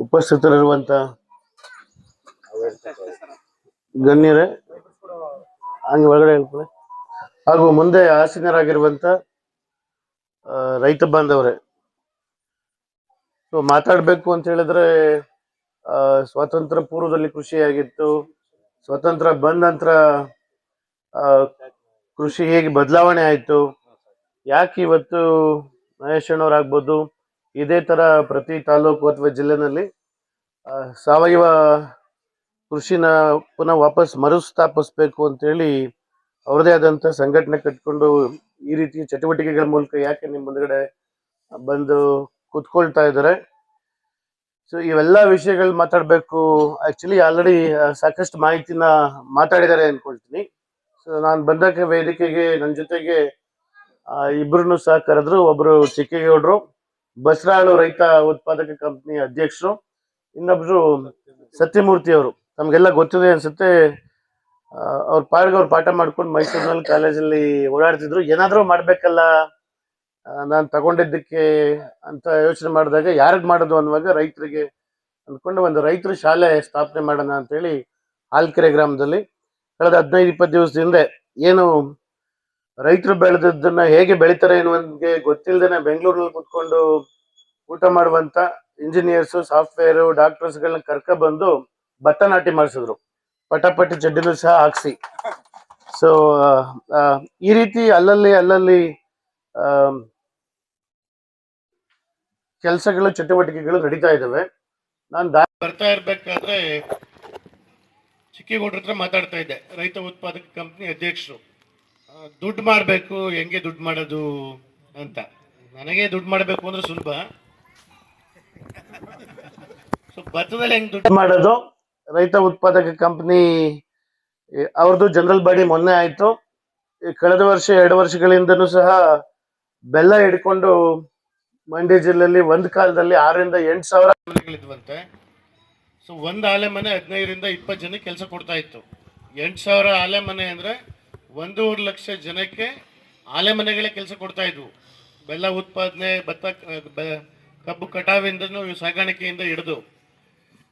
ಉಪಸ್ಥಿತರಿರುವಂತ ಗಣ್ಯರೇ, ಹಂಗೆ ಒಳಗಡೆ ಹೇಳ್ಕೊಳ್ಳಿ, ಹಾಗೂ ಮುಂದೆ ಆಸೀನರಾಗಿರುವಂತ ರೈತ ಬಾಂಧವರೇ, ಸೊ ಮಾತಾಡಬೇಕು ಅಂತ ಹೇಳಿದ್ರೆ ಸ್ವಾತಂತ್ರ್ಯ ಪೂರ್ವದಲ್ಲಿ ಕೃಷಿ ಆಗಿತ್ತು, ಸ್ವಾತಂತ್ರ್ಯ ಬಂದ ನಂತರ ಕೃಷಿ ಹೇಗೆ ಬದಲಾವಣೆ ಆಯಿತು, ಯಾಕೆ ಇವತ್ತು ಮಹೇಶಣ್ಣವ್ರಾಗ್ಬೋದು ಇದೇ ತರ ಪ್ರತಿ ತಾಲೂಕು ಅಥವಾ ಜಿಲ್ಲೆನಲ್ಲಿ ಸಾವಯವ ಕೃಷಿನ ಪುನಃ ವಾಪಸ್ ಮರುಸ್ಥಾಪಿಸ್ಬೇಕು ಅಂತೇಳಿ ಅವ್ರದೇ ಆದಂತ ಸಂಘಟನೆ ಕಟ್ಕೊಂಡು ಈ ರೀತಿ ಚಟುವಟಿಕೆಗಳ ಮೂಲಕ ಯಾಕೆ ನಿಮ್ಮ ಮುಂದ್ಗಡೆ ಬಂದು ಕೂತ್ಕೊಳ್ತಾ ಇದ್ದಾರೆ. ಸೊ ಇವೆಲ್ಲ ವಿಷಯಗಳು ಮಾತಾಡಬೇಕು. ಆಕ್ಚುಲಿ ಆಲ್ರೆಡಿ ಸಾಕಷ್ಟು ಮಾಹಿತಿನ ಮಾತಾಡಿದ್ದಾರೆ ಅನ್ಕೊಳ್ತೀನಿ. ಸೊ ನಾನು ಬಂದಾಗ ವೇದಿಕೆಗೆ ನನ್ನ ಜೊತೆಗೆ ಇಬ್ರು ಸಹ ಕರೆದ್ರು. ಒಬ್ರು ಚಿಕ್ಕೇಗೌಡರು, ಬಸರಾಳು ರೈತ ಉತ್ಪಾದಕ ಕಂಪನಿ ಅಧ್ಯಕ್ಷರು, ಇನ್ನೊಬ್ರು ಸತ್ಯಮೂರ್ತಿ ಅವರು. ನಮ್ಗೆಲ್ಲ ಗೊತ್ತಿದೆ ಅನ್ಸುತ್ತೆ, ಅವ್ರ ಪಾಡ್ಗೆ ಅವ್ರು ಪಾಠ ಮಾಡ್ಕೊಂಡು ಮೈಸೂರಿನಲ್ಲಿ ಕಾಲೇಜಲ್ಲಿ ಓಡಾಡ್ತಿದ್ರು. ಏನಾದ್ರೂ ಮಾಡ್ಬೇಕಲ್ಲ ನಾನು ತಗೊಂಡಿದ್ದಕ್ಕೆ ಅಂತ ಯೋಚನೆ ಮಾಡಿದಾಗ ಯಾರಿಗ್ ಮಾಡೋದು ಅನ್ನುವಾಗ ರೈತರಿಗೆ ಅಂದ್ಕೊಂಡು ಒಂದು ರೈತರ ಶಾಲೆ ಸ್ಥಾಪನೆ ಮಾಡೋಣ ಅಂತೇಳಿ ಹಾಲ್ಕೆರೆ ಗ್ರಾಮದಲ್ಲಿ ಕಳೆದ 15-20 ದಿವಸದಿಂದ ಏನು ರೈತರು ಬೆಳೆದದ್ದನ್ನ ಹೇಗೆ ಬೆಳಿತಾರೆ ಅನ್ನೋದಕ್ಕೆ ಗೊತ್ತಿಲ್ಲದೇನೆ ಬೆಂಗಳೂರಲ್ಲಿ ಕುತ್ಕೊಂಡು ಊಟ ಮಾಡುವಂತ ಇಂಜಿನಿಯರ್ಸ್, ಸಾಫ್ಟ್ವೇರ್, ಡಾಕ್ಟರ್ಸ್ಗಳನ್ನ ಕರ್ಕ ಬಂದು ಭತ್ತ ನಾಟಿ ಮಾಡಿಸಿದ್ರು, ಪಟಾಪಟಿ ಚಡ್ಡಿನೂ ಸಹ ಹಾಕ್ಸಿ. ಸೊ ಈ ರೀತಿ ಅಲ್ಲಲ್ಲಿ ಕೆಲಸಗಳು, ಚಟುವಟಿಕೆಗಳು ನಡೀತಾ ಇದ್ದಾವೆ. ನಾನು ಬರ್ತಾ ಇರ್ಬೇಕಾದ್ರೆ ಚಿಕ್ಕೇಗೌಡ್ರ ಹತ್ರ ಮಾತಾಡ್ತಾ ಇದ್ದೆ, ರೈತ ಉತ್ಪಾದಕ ಕಂಪನಿ ಅಧ್ಯಕ್ಷರು. ದುಡ್ಡು ಮಾಡಬೇಕು, ಹೆಂಗೆ ದುಡ್ಡು ಮಾಡೋದು ಅಂತ. ನನಗೆ ದುಡ್ಡು ಮಾಡಬೇಕು ಅಂದ್ರೆ ಸುಲಭ. ಸೊ ಭತ್ತದಲ್ಲಿ ಹೆಂಗ್ ದುಡ್ಡು ಮಾಡೋದು, ರೈತ ಉತ್ಪಾದಕ ಕಂಪನಿ ಅವ್ರದ್ದು ಜನರಲ್ ಬಾಡಿ ಮೊನ್ನೆ ಆಯ್ತು. ಕಳೆದ ವರ್ಷ 2 ವರ್ಷಗಳಿಂದನೂ ಸಹ ಬೆಲ್ಲ ಹಿಡ್ಕೊಂಡು ಮಂಡ್ಯ ಜಿಲ್ಲೆಯಲ್ಲಿ ಒಂದ್ ಕಾಲದಲ್ಲಿ 6,000-8,000 ಮನೆಗಳಿದ್ವಂತೆ. ಸೊ ಒಂದ್ ಆಲೆ ಮನೆ 15-20 ಜನಕ್ಕೆ ಕೆಲಸ ಕೊಡ್ತಾ ಇತ್ತು. 8,000 ಆಲೆ ಮನೆ ಅಂದ್ರೆ 1.5 ಲಕ್ಷ ಜನಕ್ಕೆ ಆಲೆ ಮನೆಗಳೇ ಕೆಲಸ ಕೊಡ್ತಾ ಇದ್ವು. ಬೆಲ್ಲ ಉತ್ಪಾದನೆ, ಭತ್ತ, ಕಬ್ಬು ಕಟಾವಿಂದನೂ ಸಾಗಾಣಿಕೆಯಿಂದ ಹಿಡಿದು.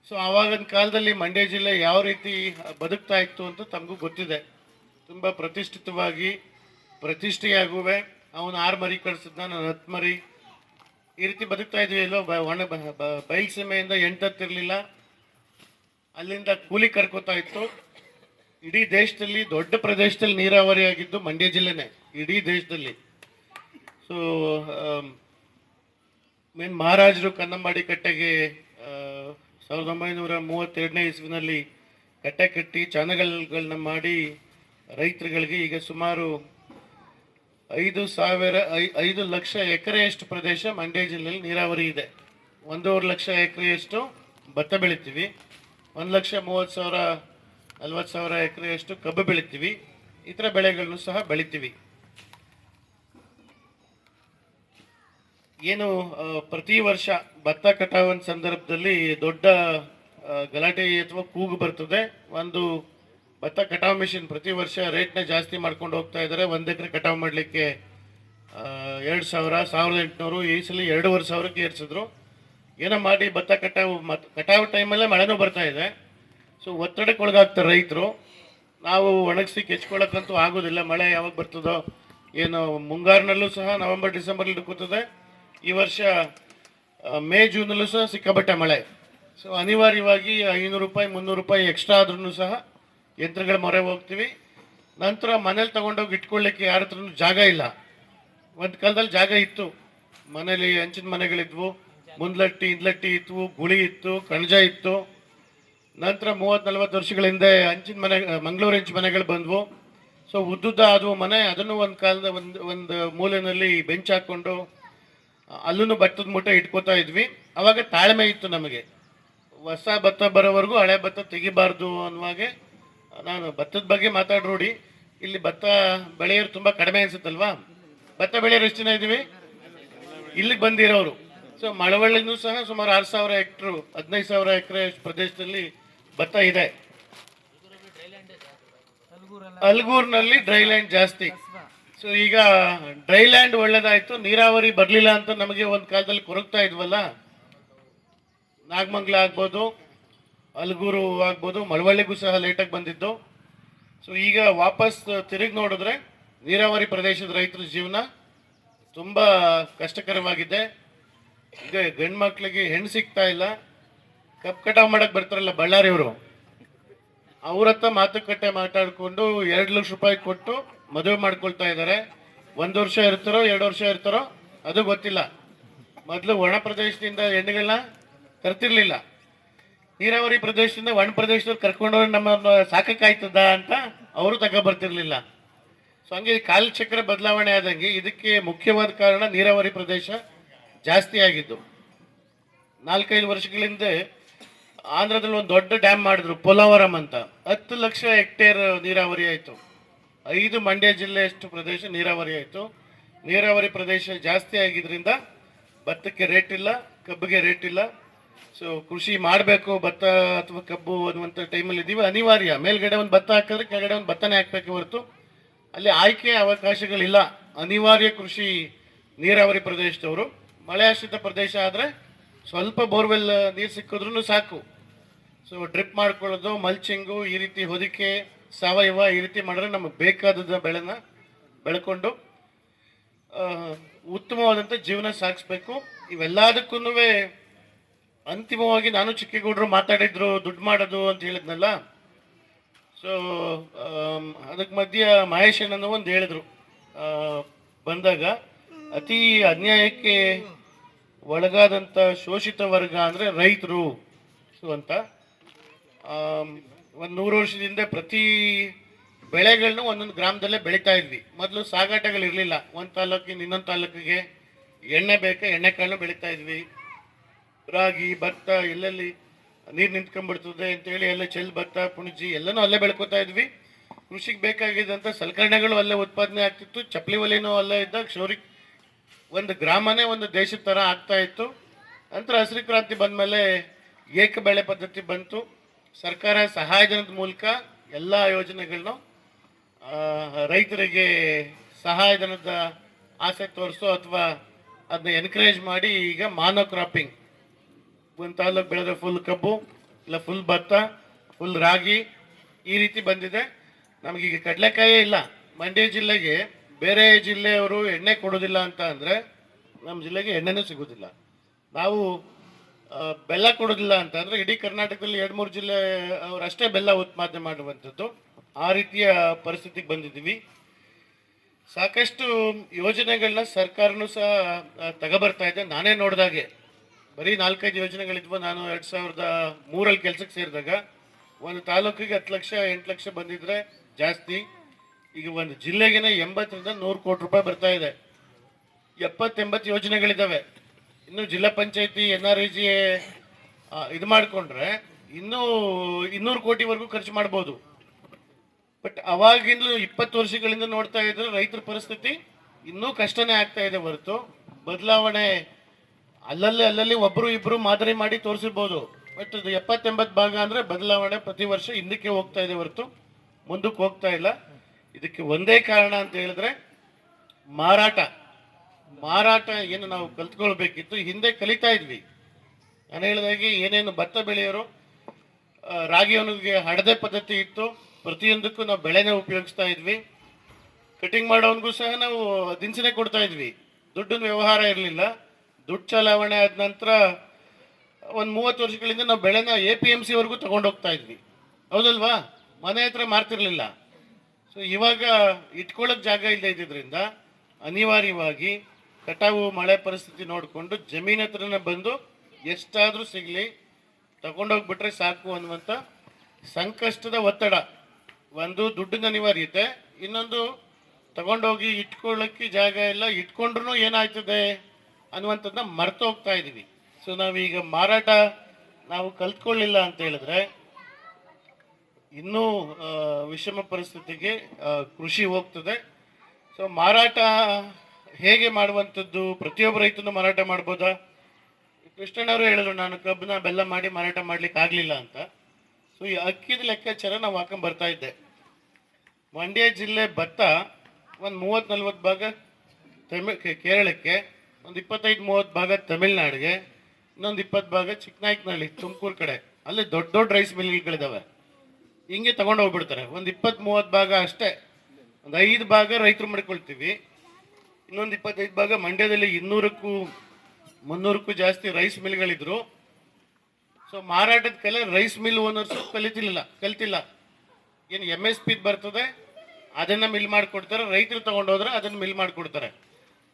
ಸೊ ಆವಾಗಿನ ಕಾಲದಲ್ಲಿ ಮಂಡ್ಯ ಜಿಲ್ಲೆ ಯಾವ ರೀತಿ ಬದುಕ್ತಾ ಇತ್ತು ಅಂತ ತಮಗೂ ಗೊತ್ತಿದೆ. ತುಂಬ ಪ್ರತಿಷ್ಠಿತವಾಗಿ, ಪ್ರತಿಷ್ಠೆಯಾಗುವೆ. ಅವನು 6 ಮರಿ ಕಳಿಸಿದ್ನ, ನಾನು 10 ಮರಿ, ಈ ರೀತಿ ಬದುಕ್ತಾ ಇದ್ವಿ. ಎಲ್ಲೋ ಬಯಲು ಸೀಮೆಯಿಂದ 8 ಹತ್ತಿರಲಿಲ್ಲ, ಅಲ್ಲಿಂದ ಕೂಲಿ ಕರ್ಕೋತಾ ಇತ್ತು. ಇಡೀ ದೇಶದಲ್ಲಿ ದೊಡ್ಡ ಪ್ರದೇಶದಲ್ಲಿ ನೀರಾವರಿ ಆಗಿದ್ದು ಮಂಡ್ಯ ಜಿಲ್ಲೆನೇ, ಇಡೀ ದೇಶದಲ್ಲಿ. ಸೊ ಮೇನ್ ಮಹಾರಾಜರು ಕನ್ನಂಬಾಡಿ ಕಟ್ಟೆಗೆ 1932ನೇ ಇಸ್ವಿನಲ್ಲಿ ಕಟ್ಟೆ ಕಟ್ಟಿ ಚಾನಲ್ಗಳನ್ನ ಮಾಡಿ ರೈತರುಗಳಿಗೆ ಈಗ ಸುಮಾರು 5 ಲಕ್ಷ ಎಕರೆಯಷ್ಟು ಪ್ರದೇಶ ಮಂಡ್ಯ ಜಿಲ್ಲೆಯಲ್ಲಿ ನೀರಾವರಿ ಇದೆ. 1.5 ಲಕ್ಷ ಎಕರೆಯಷ್ಟು ಭತ್ತ ಬೆಳಿತೀವಿ, 1,30,000-40,000 ಎಕರೆಯಷ್ಟು ಕಬ್ಬು ಬೆಳಿತೀವಿ. ಇತರ ಬೆಳೆಗಳನ್ನು ಸಹ ಬೆಳಿತೀವಿ. ಏನು ಪ್ರತಿ ವರ್ಷ ಭತ್ತ ಕಟಾವಿನ ಸಂದರ್ಭದಲ್ಲಿ ದೊಡ್ಡ ಗಲಾಟೆ ಅಥವಾ ಕೂಗು ಬರ್ತದೆ. ಒಂದು ಭತ್ತ ಕಟಾವು ಮಿಷಿನ್ ಪ್ರತಿ ವರ್ಷ ರೇಟ್ನ ಜಾಸ್ತಿ ಮಾಡ್ಕೊಂಡು ಹೋಗ್ತಾ ಇದ್ದಾರೆ. 1 ಎಕರೆ ಕಟಾವು ಮಾಡಲಿಕ್ಕೆ 2,000, 1,800, ಈ ಸಲ 2,500ಕ್ಕೆ ಏರಿಸಿದ್ರು. ಏನೋ ಮಾಡಿ ಭತ್ತ ಕಟಾವು ಟೈಮಲ್ಲೇ ಮಳೆನೂ ಬರ್ತಾ ಇದೆ. ಸೊ ಒತ್ತಡಕ್ಕೆ ಒಳಗಾಗ್ತಾರೆ ರೈತರು. ನಾವು ಒಣಗಿಸಿ ಕೆಚ್ಕೊಳ್ಳೋಕ್ಕಂತೂ ಆಗೋದಿಲ್ಲ. ಮಳೆ ಯಾವಾಗ ಬರ್ತದೋ ಏನು, ಮುಂಗಾರಿನಲ್ಲೂ ಸಹ ನವೆಂಬರ್ ಡಿಸೆಂಬರ್ಲಿ ಕೂತದೆ. ಈ ವರ್ಷ ಮೇ ಜೂನಲ್ಲೂ ಸಹ ಸಿಕ್ಕಾಪಟ್ಟೆ ಮಳೆ. ಸೊ ಅನಿವಾರ್ಯವಾಗಿ 500 ರೂಪಾಯಿ 300 ರೂಪಾಯಿ ಎಕ್ಸ್ಟ್ರಾ ಆದ್ರೂ ಸಹ ಯಂತ್ರಗಳ ಮೊರೆ ಹೋಗ್ತೀವಿ. ನಂತರ ಮನೇಲಿ ತಗೊಂಡೋಗಿ ಇಟ್ಕೊಳ್ಳಿಕ್ಕೆ ಯಾರ ಹತ್ರನೂ ಜಾಗ ಇಲ್ಲ. ಒಂದು ಕಾಲದಲ್ಲಿ ಜಾಗ ಇತ್ತು, ಮನೇಲಿ ಹಂಚಿನ ಮನೆಗಳಿದ್ವು, ಮುಂದ್ಲಟ್ಟಿ ಹಿಂದ್ಲಟ್ಟಿ ಇತ್ತು, ಗುಳಿ ಇತ್ತು, ಕಣಜ ಇತ್ತು. ನಂತರ 30-40 ವರ್ಷಗಳ ಹಿಂದೆ ಹಂಚಿನ ಮನೆ, ಮಂಗಳೂರು ಹೆಂಚು ಮನೆಗಳು ಬಂದವು. ಸೊ ಉದ್ದುದ್ದ ಆದವು ಮನೆ. ಅದನ್ನು ಒಂದು ಕಾಲದ ಒಂದು ಮೂಲೆಯಲ್ಲಿ ಬೆಂಚ್ ಹಾಕ್ಕೊಂಡು ಅಲ್ಲೂ ಭತ್ತದ ಮೂಟೆ ಇಟ್ಕೋತಾ ಇದ್ವಿ. ಅವಾಗ ತಾಳ್ಮೆ ಇತ್ತು ನಮಗೆ. ಹೊಸ ಭತ್ತ ಬರೋವರೆಗೂ ಹಳೆ ಭತ್ತ ತೆಗಿಬಾರ್ದು ಅನ್ನುವಾಗೆ. ನಾನು ಭತ್ತದ ಬಗ್ಗೆ ಮಾತಾಡ್ರೋಡಿ. ಇಲ್ಲಿ ಭತ್ತ ಬೆಳೆಯೋರು ತುಂಬ ಕಡಿಮೆ ಅನ್ಸುತ್ತಲ್ವಾ? ಭತ್ತ ಬೆಳೆಯೋರು ಎಷ್ಟು ಜನ ಇದ್ದೀವಿ ಇಲ್ಲಿಗೆ ಬಂದಿರೋರು? ಸೊ ಮಳವಳ್ಳಿನೂ ಸಹ ಸುಮಾರು 6,000 ಹೆಕ್ಟ್ರು, 15,000 ಎಕರೆ ಪ್ರದೇಶದಲ್ಲಿ ಭತ್ತ ಇದೆ. ಅಲ್ಗೂರ್ನಲ್ಲಿ ಡ್ರೈ ಲ್ಯಾಂಡ್ ಜಾಸ್ತಿ. ಸೊ ಈಗ ಡ್ರೈ ಲ್ಯಾಂಡ್ ಒಳ್ಳೇದಾಯ್ತು, ನೀರಾವರಿ ಬರಲಿಲ್ಲ ಅಂತ ನಮಗೆ ಒಂದು ಕಾಲದಲ್ಲಿ ಕೊರಗ್ತಾ ಇದ್ವಲ್ಲ. ನಾಗಮಂಗಲ ಆಗ್ಬೋದು, ಅಲ್ಗೂರು ಆಗ್ಬೋದು, ಮಳವಳ್ಳಿಗೂ ಸಹ ಲೇಟಾಗಿ ಬಂದಿದ್ದು. ಸೊ ಈಗ ವಾಪಸ್ ತಿರುಗಿ ನೋಡಿದ್ರೆ ನೀರಾವರಿ ಪ್ರದೇಶದ ರೈತರ ಜೀವನ ತುಂಬ ಕಷ್ಟಕರವಾಗಿದೆ. ಈಗ ಗಂಡು ಮಕ್ಕಳಿಗೆ ಹೆಣ್ಣು ಸಿಗ್ತಾ ಇಲ್ಲ. ಕಪ್ ಕಟಾವು ಮಾಡಕ್ಕೆ ಬರ್ತಾರಲ್ಲ ಬಳ್ಳಾರಿಯವರು, ಅವ್ರ ಹತ್ರ ಮಾತುಕತೆ ಮಾತಾಡಿಕೊಂಡು 2 ಲಕ್ಷ ರೂಪಾಯಿ ಕೊಟ್ಟು ಮದುವೆ ಮಾಡ್ಕೊಳ್ತಾ ಇದ್ದಾರೆ. 1 ವರ್ಷ ಇರ್ತಾರೋ 2 ವರ್ಷ ಇರ್ತಾರೋ ಅದು ಗೊತ್ತಿಲ್ಲ. ಮೊದಲು ಒಣ ಪ್ರದೇಶದಿಂದ ಹೆಣ್ಣುಗಳನ್ನ ತರ್ತಿರ್ಲಿಲ್ಲ. ನೀರಾವರಿ ಪ್ರದೇಶದಿಂದ ಒಣ ಪ್ರದೇಶದಲ್ಲಿ ಕರ್ಕೊಂಡವ್ರು ನಮ್ಮ ಸಾಕಾಯ್ತದ ಅಂತ ಅವರು ತಗೊಬರ್ತಿರ್ಲಿಲ್ಲ. ಸೊ ಹಂಗೆ ಕಾಲಚಕ್ರ ಬದಲಾವಣೆ ಆದಂಗೆ ಇದಕ್ಕೆ ಮುಖ್ಯವಾದ ಕಾರಣ ನೀರಾವರಿ ಪ್ರದೇಶ ಜಾಸ್ತಿ ಆಗಿದ್ದು. 4-5 ವರ್ಷಗಳ ಹಿಂದೆ ಆಂಧ್ರದಲ್ಲಿ ಒಂದು ದೊಡ್ಡ ಡ್ಯಾಮ್ ಮಾಡಿದ್ರು, ಪೋಲಾವರಂ ಅಂತ. 10 ಲಕ್ಷ ಹೆಕ್ಟೇರ್ ನೀರಾವರಿ ಆಯಿತು. 5 ಮಂಡ್ಯ ಜಿಲ್ಲೆಯಷ್ಟು ಪ್ರದೇಶ ನೀರಾವರಿ ಆಯಿತು. ನೀರಾವರಿ ಪ್ರದೇಶ ಜಾಸ್ತಿ ಆಗಿದ್ರಿಂದ ಭತ್ತಕ್ಕೆ ರೇಟ್ ಇಲ್ಲ, ಕಬ್ಬಿಗೆ ರೇಟ್ ಇಲ್ಲ. ಸೊ ಕೃಷಿ ಮಾಡಬೇಕು, ಭತ್ತ ಅಥವಾ ಕಬ್ಬು ಅನ್ನುವಂಥ ಟೈಮಲ್ಲಿ ಇದ್ದೀವಿ. ಅನಿವಾರ್ಯ, ಮೇಲ್ಗಡೆ ಒಂದು ಭತ್ತ ಹಾಕಿದ್ರೆ ಕೆಳಗಡೆ ಒಂದು ಭತ್ತನೇ ಹಾಕಬೇಕು ಹೊರತು ಅಲ್ಲಿ ಆಯ್ಕೆ ಅವಕಾಶಗಳಿಲ್ಲ. ಅನಿವಾರ್ಯ ಕೃಷಿ ನೀರಾವರಿ ಪ್ರದೇಶದವರು. ಮಳೆ ಆಶ್ರಿತ ಪ್ರದೇಶ ಆದರೆ ಸ್ವಲ್ಪ ಬೋರ್ವೆಲ್ ನೀರು ಸಿಕ್ಕಿದ್ರೂ ಸಾಕು. ಸೊ ಡ್ರಿಪ್ ಮಾಡ್ಕೊಳ್ಳೋದು, ಮಲ್ಚಿಂಗು, ಈ ರೀತಿ ಹೊದಿಕೆ, ಸಾವಯವ ಈ ರೀತಿ ಮಾಡಿದ್ರೆ ನಮಗೆ ಬೇಕಾದ ಬೆಳೆನ ಬೆಳ್ಕೊಂಡು ಉತ್ತಮವಾದಂಥ ಜೀವನ ಸಾಗಿಸ್ಬೇಕು. ಇವೆಲ್ಲದಕ್ಕೂ ಅಂತಿಮವಾಗಿ ನಾನು ಚಿಕ್ಕೇಗೌಡರು ಮಾತಾಡಿದ್ರು ದುಡ್ಡು ಮಾಡೋದು ಅಂತ ಹೇಳಿದ್ನಲ್ಲ. ಸೊ ಅದಕ್ಕೆ ಮಧ್ಯ ಮಹೇಶ್ ಅಣ್ಣನೂ ಒಂದು ಹೇಳಿದ್ರು ಬಂದಾಗ, ಅತಿ ಅನ್ಯಾಯಕ್ಕೆ ಒಳಗಾದಂಥ ಶೋಷಿತ ವರ್ಗ ಅಂದರೆ ರೈತರು. ಸೊ ಅಂತ 100 ವರ್ಷದಿಂದ ಪ್ರತಿ ಬೆಳೆಗಳನ್ನೂ ಒಂದೊಂದು ಗ್ರಾಮದಲ್ಲೇ ಬೆಳೀತಾ ಇದ್ವಿ. ಮೊದಲು ಸಾಗಾಟಗಳಿರಲಿಲ್ಲ. ಒಂದು ತಾಲೂಕಿನ ಇನ್ನೊಂದು ತಾಲೂಕಿಗೆ ಎಣ್ಣೆ ಬೇಕಾ ಎಣ್ಣೆ ಕಾಳನ್ನು ಬೆಳೀತಾ ಇದ್ವಿ. ರಾಗಿ, ಭತ್ತ ಎಲ್ಲೆಲ್ಲಿ ನೀರು ನಿಂತ್ಕೊಂಡ್ಬಿಡ್ತದೆ ಅಂತೇಳಿ ಎಲ್ಲ ಚೆಲ್, ಭತ್ತ, ಪುಣಜಿ ಎಲ್ಲನೂ ಅಲ್ಲೇ ಬೆಳ್ಕೊತಾ ಇದ್ವಿ. ಕೃಷಿಗೆ ಬೇಕಾಗಿದ್ದಂಥ ಸಲಕರಣೆಗಳು ಅಲ್ಲೇ ಉತ್ಪಾದನೆ ಆಗ್ತಿತ್ತು. ಚಪ್ಪಲಿ ಒಲೆನೂ ಅಲ್ಲೇ ಇದ್ದಾಗ ಕ್ಷೌರಿಕ್ ಒಂದು ಗ್ರಾಮನೇ ಒಂದು ದೇಶದ ಥರ ಆಗ್ತಾ ಇತ್ತು. ನಂತರ ಹಸಿರು ಕ್ರಾಂತಿ ಬಂದಮೇಲೆ ಏಕ ಬೆಳೆ ಪದ್ಧತಿ ಬಂತು. ಸರ್ಕಾರ ಸಹಾಯಧನದ ಮೂಲಕ ಎಲ್ಲ ಯೋಜನೆಗಳನ್ನು ರೈತರಿಗೆ ಸಹಾಯಧನದ ಆಸೆ ತೋರಿಸೋ ಅಥವಾ ಅದನ್ನ ಎನ್ಕರೇಜ್ ಮಾಡಿ ಈಗ ಮಾನೋ ಕ್ರಾಪಿಂಗ್, ಒಂದು ತಾಲೂಕು ಬೆಳೆದ್ರೆ ಫುಲ್ ಕಬ್ಬು, ಇಲ್ಲ ಫುಲ್ ಭತ್ತ, ಫುಲ್ ರಾಗಿ, ಈ ರೀತಿ ಬಂದಿದೆ. ನಮಗೀಗ ಕಡಲೆಕಾಯೇ ಇಲ್ಲ. ಮಂಡ್ಯ ಜಿಲ್ಲೆಗೆ ಬೇರೆ ಜಿಲ್ಲೆಯವರು ಎಣ್ಣೆ ಕೊಡೋದಿಲ್ಲ ಅಂತ ಅಂದರೆ ನಮ್ಮ ಜಿಲ್ಲೆಗೆ ಎಣ್ಣೆನೂ ಸಿಗೋದಿಲ್ಲ. ನಾವು ಬೆಲ್ಲ ಕೊಡೋದಿಲ್ಲ ಅಂತ ಅಂದರೆ ಇಡೀ ಕರ್ನಾಟಕದಲ್ಲಿ 2-3 ಜಿಲ್ಲೆ ಅವರಷ್ಟೇ ಬೆಲ್ಲ ಉತ್ಪಾದನೆ ಮಾಡುವಂಥದ್ದು. ಆ ರೀತಿಯ ಪರಿಸ್ಥಿತಿಗೆ ಬಂದಿದ್ದೀವಿ. ಸಾಕಷ್ಟು ಯೋಜನೆಗಳನ್ನ ಸರ್ಕಾರನೂ ಸಹ ತಗೊಬರ್ತಾ ಇದೆ. ನಾನೇ ನೋಡಿದಾಗೆ ಬರೀ 4-5 ಯೋಜನೆಗಳಿದ್ವು. ನಾನು 2003 ಕೆಲಸಕ್ಕೆ ಸೇರಿದಾಗ ಒಂದು ತಾಲೂಕಿಗೆ 10 ಲಕ್ಷ 8 ಲಕ್ಷ ಬಂದಿದ್ರೆ ಜಾಸ್ತಿ. ಈಗ ಒಂದು ಜಿಲ್ಲೆಗೆ 80ರಿಂದ 100 ಕೋಟಿ ರೂಪಾಯಿ ಬರ್ತಾ ಇದೆ. 70-80 ಯೋಜನೆಗಳಿದ್ದಾವೆ. ಇನ್ನು ಜಿಲ್ಲಾ ಪಂಚಾಯತಿ NREG ಇದು ಮಾಡಿಕೊಂಡ್ರೆ ಇನ್ನೂ 200 ಕೋಟಿವರೆಗೂ ಖರ್ಚು ಮಾಡ್ಬೋದು. ಬಟ್ ಅವಾಗಿಂದಲೂ 20 ವರ್ಷಗಳಿಂದ ನೋಡ್ತಾ ಇದ್ರೆ ರೈತರ ಪರಿಸ್ಥಿತಿ ಇನ್ನೂ ಕಷ್ಟನೇ ಆಗ್ತಾ ಇದೆ ಹೊರತು ಬದಲಾವಣೆ ಅಲ್ಲಲ್ಲಿ ಒಬ್ಬರು ಇಬ್ಬರು ಮಾದರಿ ಮಾಡಿ ತೋರಿಸಿರ್ಬೋದು. ಬಟ್ ಅದು 70-80 ಭಾಗ ಅಂದರೆ ಬದಲಾವಣೆ ಪ್ರತಿ ವರ್ಷ ಹಿಂದಕ್ಕೆ ಹೋಗ್ತಾ ಇದೆ ಹೊರತು ಮುಂದಕ್ಕೆ ಹೋಗ್ತಾ ಇಲ್ಲ. ಇದಕ್ಕೆ ಒಂದೇ ಕಾರಣ ಅಂತ ಹೇಳಿದ್ರೆ ಮಾರಾಟ ಏನು ನಾವು ಕಲ್ತ್ಕೊಳ್ಬೇಕಿತ್ತು, ಹಿಂದೆ ಕಲಿತಾ ಇದ್ವಿ. ನಾನು ಹೇಳಿದಾಗೆ ಏನೇನು ಭತ್ತ ಬೆಳೆಯೋರು, ರಾಗಿಯವನಿಗೆ ಹಡದೆ ಪದ್ಧತಿ ಇತ್ತು. ಪ್ರತಿಯೊಂದಕ್ಕೂ ನಾವು ಬೆಳೆನೇ ಉಪಯೋಗಿಸ್ತಾ ಇದ್ವಿ. ಕಟಿಂಗ್ ಮಾಡೋನಿಗೂ ಸಹ ನಾವು ದಿನಸಿನೇ ಕೊಡ್ತಾ ಇದ್ವಿ. ದುಡ್ಡಿನ ವ್ಯವಹಾರ ಇರಲಿಲ್ಲ. ದುಡ್ಡು ಚಲಾವಣೆ ಆದ ನಂತರ ಒಂದು 30 ವರ್ಷಗಳಿಂದ ನಾವು ಬೆಳೆನ APMCವರೆಗೂ ತೊಗೊಂಡೋಗ್ತಾ ಇದ್ವಿ, ಹೌದಲ್ವಾ? ಮನೆ ಹತ್ರ ಮಾರ್ತಿರ್ಲಿಲ್ಲ. ಸೊ ಇವಾಗ ಇಟ್ಕೊಳ್ಳೋಕೆ ಜಾಗ ಇಲ್ಲದೆ ಇದ್ದಿದ್ದರಿಂದ ಅನಿವಾರ್ಯವಾಗಿ ಕಟಾವು ಮಳೆ ಪರಿಸ್ಥಿತಿ ನೋಡಿಕೊಂಡು ಜಮೀನ್ ಹತ್ರನೇ ಬಂದು ಎಷ್ಟಾದರೂ ಸಿಗಲಿ ತಗೊಂಡೋಗ್ಬಿಟ್ರೆ ಸಾಕು ಅನ್ನುವಂಥ ಸಂಕಷ್ಟದ ಒತ್ತಡ. ಒಂದು ದುಡ್ಡಿನ ಅನಿವಾರ್ಯತೆ, ಇನ್ನೊಂದು ತಗೊಂಡೋಗಿ ಇಟ್ಕೊಳ್ಳೋಕ್ಕೆ ಜಾಗ ಇಲ್ಲ, ಇಟ್ಕೊಂಡ್ರೂ ಏನಾಗ್ತದೆ ಅನ್ನುವಂಥದ್ದನ್ನ ಮರ್ತು ಹೋಗ್ತಾ ಇದ್ದೀವಿ. ಸೊ ನಾವೀಗ ಮಾರಾಟ ನಾವು ಕಲ್ತ್ಕೊಳ್ಳಿಲ್ಲ ಅಂತ ಹೇಳಿದ್ರೆ ಇನ್ನೂ ವಿಷಮ ಪರಿಸ್ಥಿತಿಗೆ ಕೃಷಿ ಹೋಗ್ತದೆ. ಸೊ ಮಾರಾಟ ಹೇಗೆ ಮಾಡುವಂಥದ್ದು, ಪ್ರತಿಯೊಬ್ಬ ರೈತನು ಮಾರಾಟ ಮಾಡ್ಬೋದಾ? ಕೃಷ್ಣಣ್ಣವರು ಹೇಳಿದ್ರು ನಾನು ಕಬ್ಬನ್ನ ಬೆಲ್ಲ ಮಾಡಿ ಮಾರಾಟ ಮಾಡ್ಲಿಕ್ಕೆ ಆಗಲಿಲ್ಲ ಅಂತ. ಸೊ ಈ ಅಕ್ಕಿದ ಲೆಕ್ಕಾಚಾರ ನಾವು ಹಾಕೊಂಡು ಬರ್ತಾ ಇದ್ದೆ. ಮಂಡ್ಯ ಜಿಲ್ಲೆ ಭತ್ತ ಒಂದು 30-40 ಭಾಗ ಕೇರಳಕ್ಕೆ, ಒಂದು 25-30 ಭಾಗ ತಮಿಳ್ನಾಡಿಗೆ, ಇನ್ನೊಂದು 20 ಭಾಗ ಚಿಕ್ಕನಾಯಕನಹಳ್ಳಿ ತುಮಕೂರು ಕಡೆ, ಅಲ್ಲಿ ದೊಡ್ಡ ದೊಡ್ಡ ರೈಸ್ ಮಿಲ್ಗಳಿದಾವೆ. ಹಿಂಗೆ ತಗೊಂಡು ಹೋಗ್ಬಿಡ್ತಾರೆ. ಒಂದು 20-30 ಭಾಗ ಅಷ್ಟೇ, ಒಂದು 5 ಭಾಗ ರೈತರು ಮಾಡ್ಕೊಳ್ತೀವಿ. ಇನ್ನೊಂದು 25 ಭಾಗ ಮಂಡ್ಯದಲ್ಲಿ 200-300ಕ್ಕೂ ಜಾಸ್ತಿ ರೈಸ್ ಮಿಲ್ಗಳಿದ್ರು. ಸೊ ಮಾರಾಟದ ಕಲೆ ರೈಸ್ ಮಿಲ್ ಓನರ್ಸು ಕಲ್ತಿಲ್ಲ. ಏನು MSP ಬರ್ತದೆ ಅದನ್ನು ಮಿಲ್ ಮಾಡಿಕೊಡ್ತಾರೆ, ರೈತರು ತೊಗೊಂಡೋದ್ರೆ ಅದನ್ನು ಮಿಲ್ ಮಾಡಿಕೊಡ್ತಾರೆ.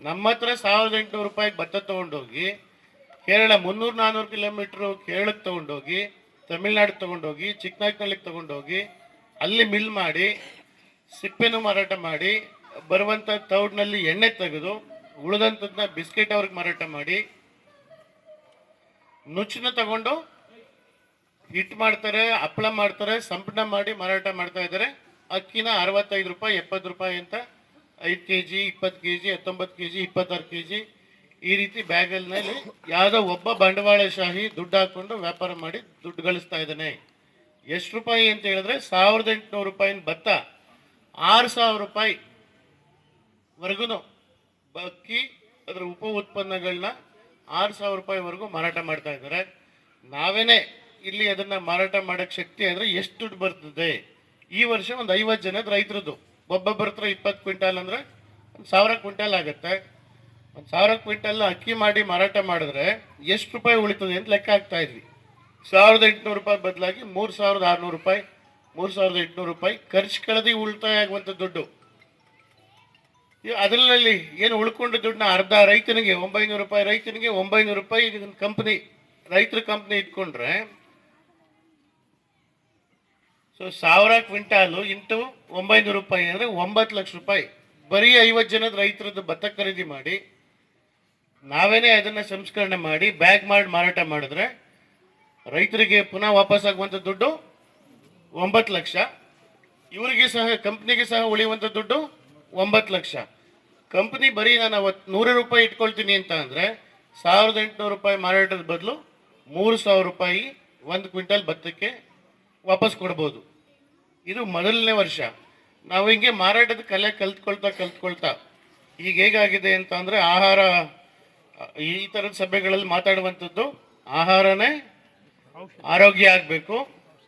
ನಮ್ಮ ಹತ್ರ 1800 ರೂಪಾಯಿಗೆ ಭತ್ತ ತೊಗೊಂಡೋಗಿ ಕೇರಳ 300-400 ಕಿಲೋಮೀಟ್ರು ಕೇರಳಕ್ಕೆ ತೊಗೊಂಡೋಗಿ, ತಮಿಳ್ನಾಡಿಗೆ ತೊಗೊಂಡೋಗಿ, ಚಿಕ್ಕನಾಯಕನಹಳ್ಳಿಗೆ ತೊಗೊಂಡೋಗಿ ಅಲ್ಲಿ ಮಿಲ್ ಮಾಡಿ ಸಿಪ್ಪೆನೂ ಮಾರಾಟ ಮಾಡಿ ಬರುವಂಥ ತೌಡ್ನಲ್ಲಿ ಎಣ್ಣೆ ತೆಗೆದು ಉಳಿದಂಥದ್ದನ್ನ ಬಿಸ್ಕೆಟ್ ಅವ್ರಿಗೆ ಮಾರಾಟ ಮಾಡಿ ನುಚ್ಚನ್ನ ತಗೊಂಡು ಹಿಟ್ಟು ಮಾಡ್ತಾರೆ, ಹಪ್ಪಳ ಮಾಡ್ತಾರೆ, ಸಂಪಣ ಮಾಡಿ ಮಾರಾಟ ಮಾಡ್ತಾ ಇದ್ದಾರೆ. ಅಕ್ಕಿನ 65 ರೂಪಾಯಿ 70 ರೂಪಾಯಿ ಅಂತ 5 kg 20 kg 19 kg 26 kg ಈ ರೀತಿ ಬ್ಯಾಗಲ್ನಲ್ಲಿ ಯಾವುದೋ ಒಬ್ಬ ಬಂಡವಾಳಶಾಹಿ ದುಡ್ಡು ಹಾಕ್ಕೊಂಡು ವ್ಯಾಪಾರ ಮಾಡಿ ದುಡ್ಡು ಗಳಿಸ್ತಾ ಇದ್ದಾನೆ. ಎಷ್ಟು ರೂಪಾಯಿ ಅಂತ ಹೇಳಿದ್ರೆ 1800 ರೂಪಾಯಿನ ಭತ್ತ 6000 ರೂಪಾಯಿ ವರ್ಗು ಅಕ್ಕಿ ಅದರ ಉಪ ಉತ್ಪನ್ನಗಳನ್ನ 6000 ರೂಪಾಯಿವರೆಗೂ ಮಾರಾಟ ಮಾಡ್ತಾ ಇದ್ದಾರೆ. ನಾವೇನೇ ಇಲ್ಲಿ ಅದನ್ನು ಮಾರಾಟ ಮಾಡೋಕ್ಕೆ ಶಕ್ತಿ ಆದರೆ ಎಷ್ಟು ದುಡ್ಡು ಬರ್ತದೆ? ಈ ವರ್ಷ ಒಂದು 50 ಜನದ ರೈತರದ್ದು ಒಬ್ಬೊಬ್ಬರ ಹತ್ರ 20 ಕ್ವಿಂಟಾಲ್ ಅಂದರೆ 1000 ಕ್ವಿಂಟಾಲ್ ಆಗುತ್ತೆ. 1000 ಕ್ವಿಂಟಾಲ್ ಅಕ್ಕಿ ಮಾಡಿ ಮಾರಾಟ ಮಾಡಿದ್ರೆ ಎಷ್ಟು ರೂಪಾಯಿ ಉಳಿತದೆ ಅಂತ ಲೆಕ್ಕ ಹಾಕ್ತಾ ಇದ್ವಿ. 1800 ರೂಪಾಯಿ ಬದಲಾಗಿ 3600 ರೂಪಾಯಿ 3800 ರೂಪಾಯಿ ಖರ್ಚು ಕಳೆದು ಉಳಿತಾಯ ಆಗುವಂಥ ದುಡ್ಡು. ಅದರಲ್ಲಿ ಏನು ಉಳ್ಕೊಂಡ ದುಡ್ಡನ್ನ ಅರ್ಧ ರೈತನಿಗೆ 900 ರೂಪಾಯಿ, ರೈತನಿಗೆ 900 ರೂಪಾಯಿ ಕಂಪ್ನಿ ರೈತರ ಕಂಪ್ನಿ ಇಟ್ಕೊಂಡ್ರೆ ಸೊ 1000 ಕ್ವಿಂಟಾಲು ಇಂಟು 900 ರೂಪಾಯಿ ಅಂದರೆ 9 ಲಕ್ಷ ರೂಪಾಯಿ. ಬರೀ 50 ಜನದ ರೈತರದ್ದು ಭತ್ತ ಖರೀದಿ ಮಾಡಿ ನಾವೇನೇ ಅದನ್ನು ಸಂಸ್ಕರಣೆ ಮಾಡಿ ಬ್ಯಾಗ್ ಮಾಡಿ ಮಾರಾಟ ಮಾಡಿದ್ರೆ ರೈತರಿಗೆ ಪುನಃ ವಾಪಸ್ ಆಗುವಂಥ ದುಡ್ಡು 9 ಲಕ್ಷ. ಇವರಿಗೆ ಸಹ ಕಂಪ್ನಿಗೆ ಸಹ ಉಳಿಯುವಂಥ ದುಡ್ಡು 9 ಲಕ್ಷ. ಕಂಪ್ನಿ ಬರೀ ನಾನು ಅವತ್ತು 100 ರೂಪಾಯಿ ಇಟ್ಕೊಳ್ತೀನಿ ಅಂತ ಅಂದರೆ 1800 ರೂಪಾಯಿ ಮಾರಾಟದ ಬದಲು 3000 ರೂಪಾಯಿ 1 ಕ್ವಿಂಟಲ್ ಭತ್ತಕ್ಕೆ ವಾಪಸ್ ಕೊಡ್ಬೋದು. ಇದು ಮೊದಲನೇ ವರ್ಷ. ನಾವು ಹಿಂಗೆ ಮಾರಾಟದ ಕಲೆ ಕಲ್ತ್ಕೊಳ್ತಾ ಈಗ ಹೇಗಾಗಿದೆ ಅಂತ ಅಂದರೆ ಆಹಾರ ಈ ಥರದ ಸಭೆಗಳಲ್ಲಿ ಮಾತಾಡುವಂಥದ್ದು ಆಹಾರನೇ ಆರೋಗ್ಯ ಆಗಬೇಕು,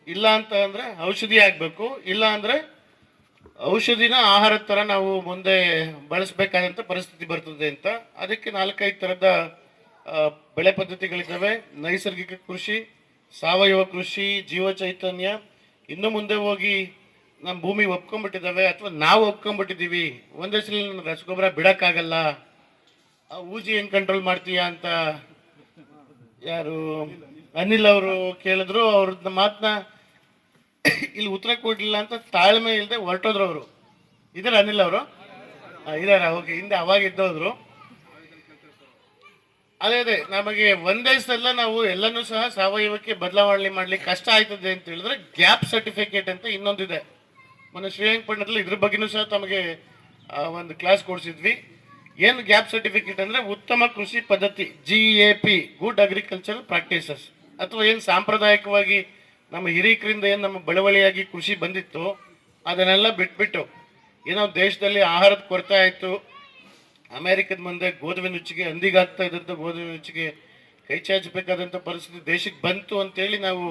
ಇಲ್ಲ ಅಂತ ಅಂದರೆ ಔಷಧಿ ಆಗಬೇಕು, ಇಲ್ಲ ಅಂದರೆ ಔಷಧಿನ ಆಹಾರದ ಥರ ನಾವು ಮುಂದೆ ಬಳಸಬೇಕಾದಂಥ ಪರಿಸ್ಥಿತಿ ಬರ್ತದೆ ಅಂತ. ಅದಕ್ಕೆ 4-5 ಥರದ ಬೆಳೆ ಪದ್ಧತಿಗಳಿದ್ದಾವೆ. ನೈಸರ್ಗಿಕ ಕೃಷಿ, ಸಾವಯವ ಕೃಷಿ, ಜೀವ ಚೈತನ್ಯ. ಇನ್ನು ಮುಂದೆ ಹೋಗಿ ನಮ್ಮ ಭೂಮಿ ಒಪ್ಕೊಂಡ್ಬಿಟ್ಟಿದ್ದಾವೆ ಅಥವಾ ನಾವು ಒಪ್ಕೊಂಡ್ಬಿಟ್ಟಿದ್ದೀವಿ. ಒಂದೇ ಸಲ ರಸಗೊಬ್ಬರ ಬಿಡೋಕ್ಕಾಗಲ್ಲ, ಊಜಿ ಹೆಂಗೆ ಕಂಟ್ರೋಲ್ ಮಾಡ್ತೀಯಾ ಅಂತ ಯಾರು ಅನಿಲ್ ಅವರು ಕೇಳಿದ್ರು. ಅವ್ರದ್ದು ಮಾತನ್ನ ಇಲ್ಲಿ ಉತ್ತರ ಕೊಡಲಿಲ್ಲ ಅಂತ ತಾಳ್ಮೆ ಇಲ್ಲದೆ ಹೊರಟೋದ್ರು ಅವರು. ಇದ್ದಾರೆ ಅನಿಲ್ ಅವರು ಇದಾರ ಹೋಗಿ ಹಿಂದೆ ಅವಾಗ ಇದ್ದೋದ್ರು. ಅದೇ ನಮಗೆ ಒಂದೇ ಸಲ ನಾವು ಎಲ್ಲನೂ ಸಹ ಸಾವಯವಕ್ಕೆ ಬದಲಾವಣೆ ಮಾಡ್ಲಿಕ್ಕೆ ಕಷ್ಟ ಆಯ್ತದೆ ಅಂತ ಹೇಳಿದ್ರೆ ಗ್ಯಾಪ್ ಸರ್ಟಿಫಿಕೇಟ್ ಅಂತ ಇನ್ನೊಂದಿದೆ. ಮೊನ್ನೆ ಶ್ರೀರಂಗಪಟ್ಟಣದಲ್ಲಿ ಇದ್ರ ಬಗ್ಗೆನೂ ಸಹ ತಮಗೆ ಒಂದು ಕ್ಲಾಸ್ ಕೊಡಿಸಿದ್ವಿ. ಏನು ಗ್ಯಾಪ್ ಸರ್ಟಿಫಿಕೇಟ್ ಅಂದರೆ ಉತ್ತಮ ಕೃಷಿ ಪದ್ಧತಿ, GAP ಗುಡ್ ಅಗ್ರಿಕಲ್ಚರಲ್ ಪ್ರಾಕ್ಟೀಸಸ್, ಅಥವಾ ಏನು ಸಾಂಪ್ರದಾಯಿಕವಾಗಿ ನಮ್ಮ ಹಿರೀಕರಿಂದ ಏನು ನಮ್ಮ ಬಳವಳಿಯಾಗಿ ಕೃಷಿ ಬಂದಿತ್ತು ಅದನ್ನೆಲ್ಲ ಬಿಟ್ಬಿಟ್ಟು ಏನೋ ದೇಶದಲ್ಲಿ ಆಹಾರದ ಕೊರತೆ ಆಯಿತು, ಅಮೇರಿಕದ ಮುಂದೆ ಗೋಧುವೆ ನುಚ್ಚಿಗೆ ಹಂದಿಗಾಗ್ತಾ ಇದ್ದಂಥ ಗೋಧುವೆ ನುಚ್ಚಿಗೆ ಕೈ ಚಾಚಬೇಕಾದಂಥ ಪರಿಸ್ಥಿತಿ ದೇಶಕ್ಕೆ ಬಂತು ಅಂತೇಳಿ ನಾವು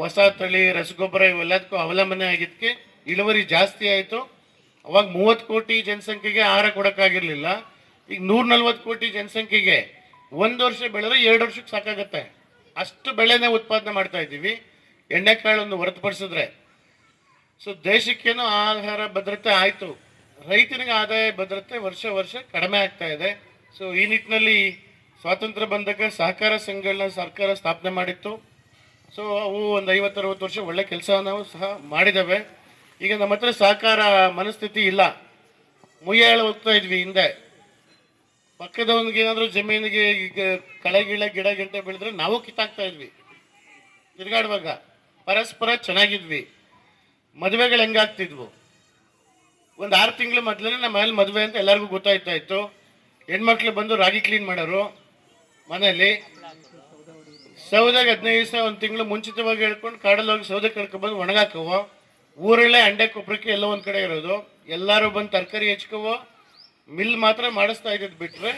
ಹೊಸ ತಳಿ ರಸಗೊಬ್ಬರ ಇವೆಲ್ಲದಕ್ಕೂ ಅವಲಂಬನೆ ಆಗಿದ್ದಕ್ಕೆ ಇಳುವರಿ ಜಾಸ್ತಿ ಆಯಿತು. ಅವಾಗ 30 ಕೋಟಿ ಜನಸಂಖ್ಯೆಗೆ ಆಹಾರ ಕೊಡೋಕ್ಕಾಗಿರಲಿಲ್ಲ. ಈಗ 140 ಕೋಟಿ ಜನಸಂಖ್ಯೆಗೆ 1 ವರ್ಷ ಬೆಳೆದ್ರೆ 2 ವರ್ಷಕ್ಕೆ ಸಾಕಾಗತ್ತೆ. ಅಷ್ಟು ಬೆಳೆನೇ ಉತ್ಪಾದನೆ ಮಾಡ್ತಾ ಇದ್ದೀವಿ ಎಣ್ಣೆಕಾಳನ್ನು ಹೊರತುಪಡಿಸಿದ್ರೆ. ಸೊ ದೇಶಕ್ಕೇನೋ ಆಹಾರ ಭದ್ರತೆ ಆಯಿತು, ರೈತನಿಗೆ ಆದಾಯ ಭದ್ರತೆ ವರ್ಷ ಕಡಿಮೆ ಆಗ್ತಾ ಇದೆ. ಸೊ ಈ ನಿಟ್ಟಿನಲ್ಲಿ ಸ್ವಾತಂತ್ರ್ಯ ಬಂದಾಗ ಸಹಕಾರ ಸಂಘಗಳನ್ನ ಸರ್ಕಾರ ಸ್ಥಾಪನೆ ಮಾಡಿತ್ತು. ಸೊ ಅವು ಒಂದು 50-60 ವರ್ಷ ಒಳ್ಳೆ ಕೆಲಸವನ್ನು ಸಹ ಮಾಡಿದ್ದಾವೆ. ಈಗ ನಮ್ಮ ಹತ್ರ ಸಹಕಾರ ಮನಸ್ಥಿತಿ ಇಲ್ಲ. ಮುಯ್ಯಾಳ ಹೋಗ್ತಾ ಇದ್ವಿ ಹಿಂದೆ, ಪಕ್ಕದವನಿಗೆ ಏನಾದರೂ ಜಮೀನಿಗೆ ಈಗ ಕಳೆ ಗಿಡ ಗಂಟೆ ಬೆಳೆದ್ರೆ ನಾವು ಕಿತ್ತಾಕ್ತಾ ಇದ್ವಿ. ತಿರುಗಾಡುವಾಗ ಪರಸ್ಪರ ಚೆನ್ನಾಗಿದ್ವಿ. ಮದುವೆಗಳು ಹೆಂಗಾಗ್ತಿದ್ವು, ಒಂದು 6 ತಿಂಗಳು ಮೊದಲೇ ನಮ್ಮ ಮನೇಲಿ ಮದುವೆ ಅಂತ ಎಲ್ಲರಿಗೂ ಗೊತ್ತಾಯ್ತಾ ಇತ್ತು. ಹೆಣ್ಮಕ್ಳು ಬಂದು ರಾಗಿ ಕ್ಲೀನ್ ಮಾಡೋರು ಮನೆಯಲ್ಲಿ. ಸೌದೆಗೆ 15 ದಿವಸ 1 ತಿಂಗಳು ಮುಂಚಿತವಾಗಿ ಹೇಳ್ಕೊಂಡು ಕಾಡಲ್ಲಿ ಹೋಗಿ ಸೌದೆ ಕಡ್ಕೊಬಂದು ಒಣಗಾಕವು. ಊರಲ್ಲೇ ಅಂಡೆ ಕೊಬ್ಬರಕ್ಕೆ ಎಲ್ಲೋ ಒಂದು ಕಡೆ ಇರೋದು. ಎಲ್ಲರೂ ಬಂದು ತರಕಾರಿ ಹೆಚ್ಕೋವೋ. ಮಿಲ್ ಮಾತ್ರ ಮಾಡಿಸ್ತಾ ಇದ್ದದ್ದು ಬಿಟ್ಟರೆ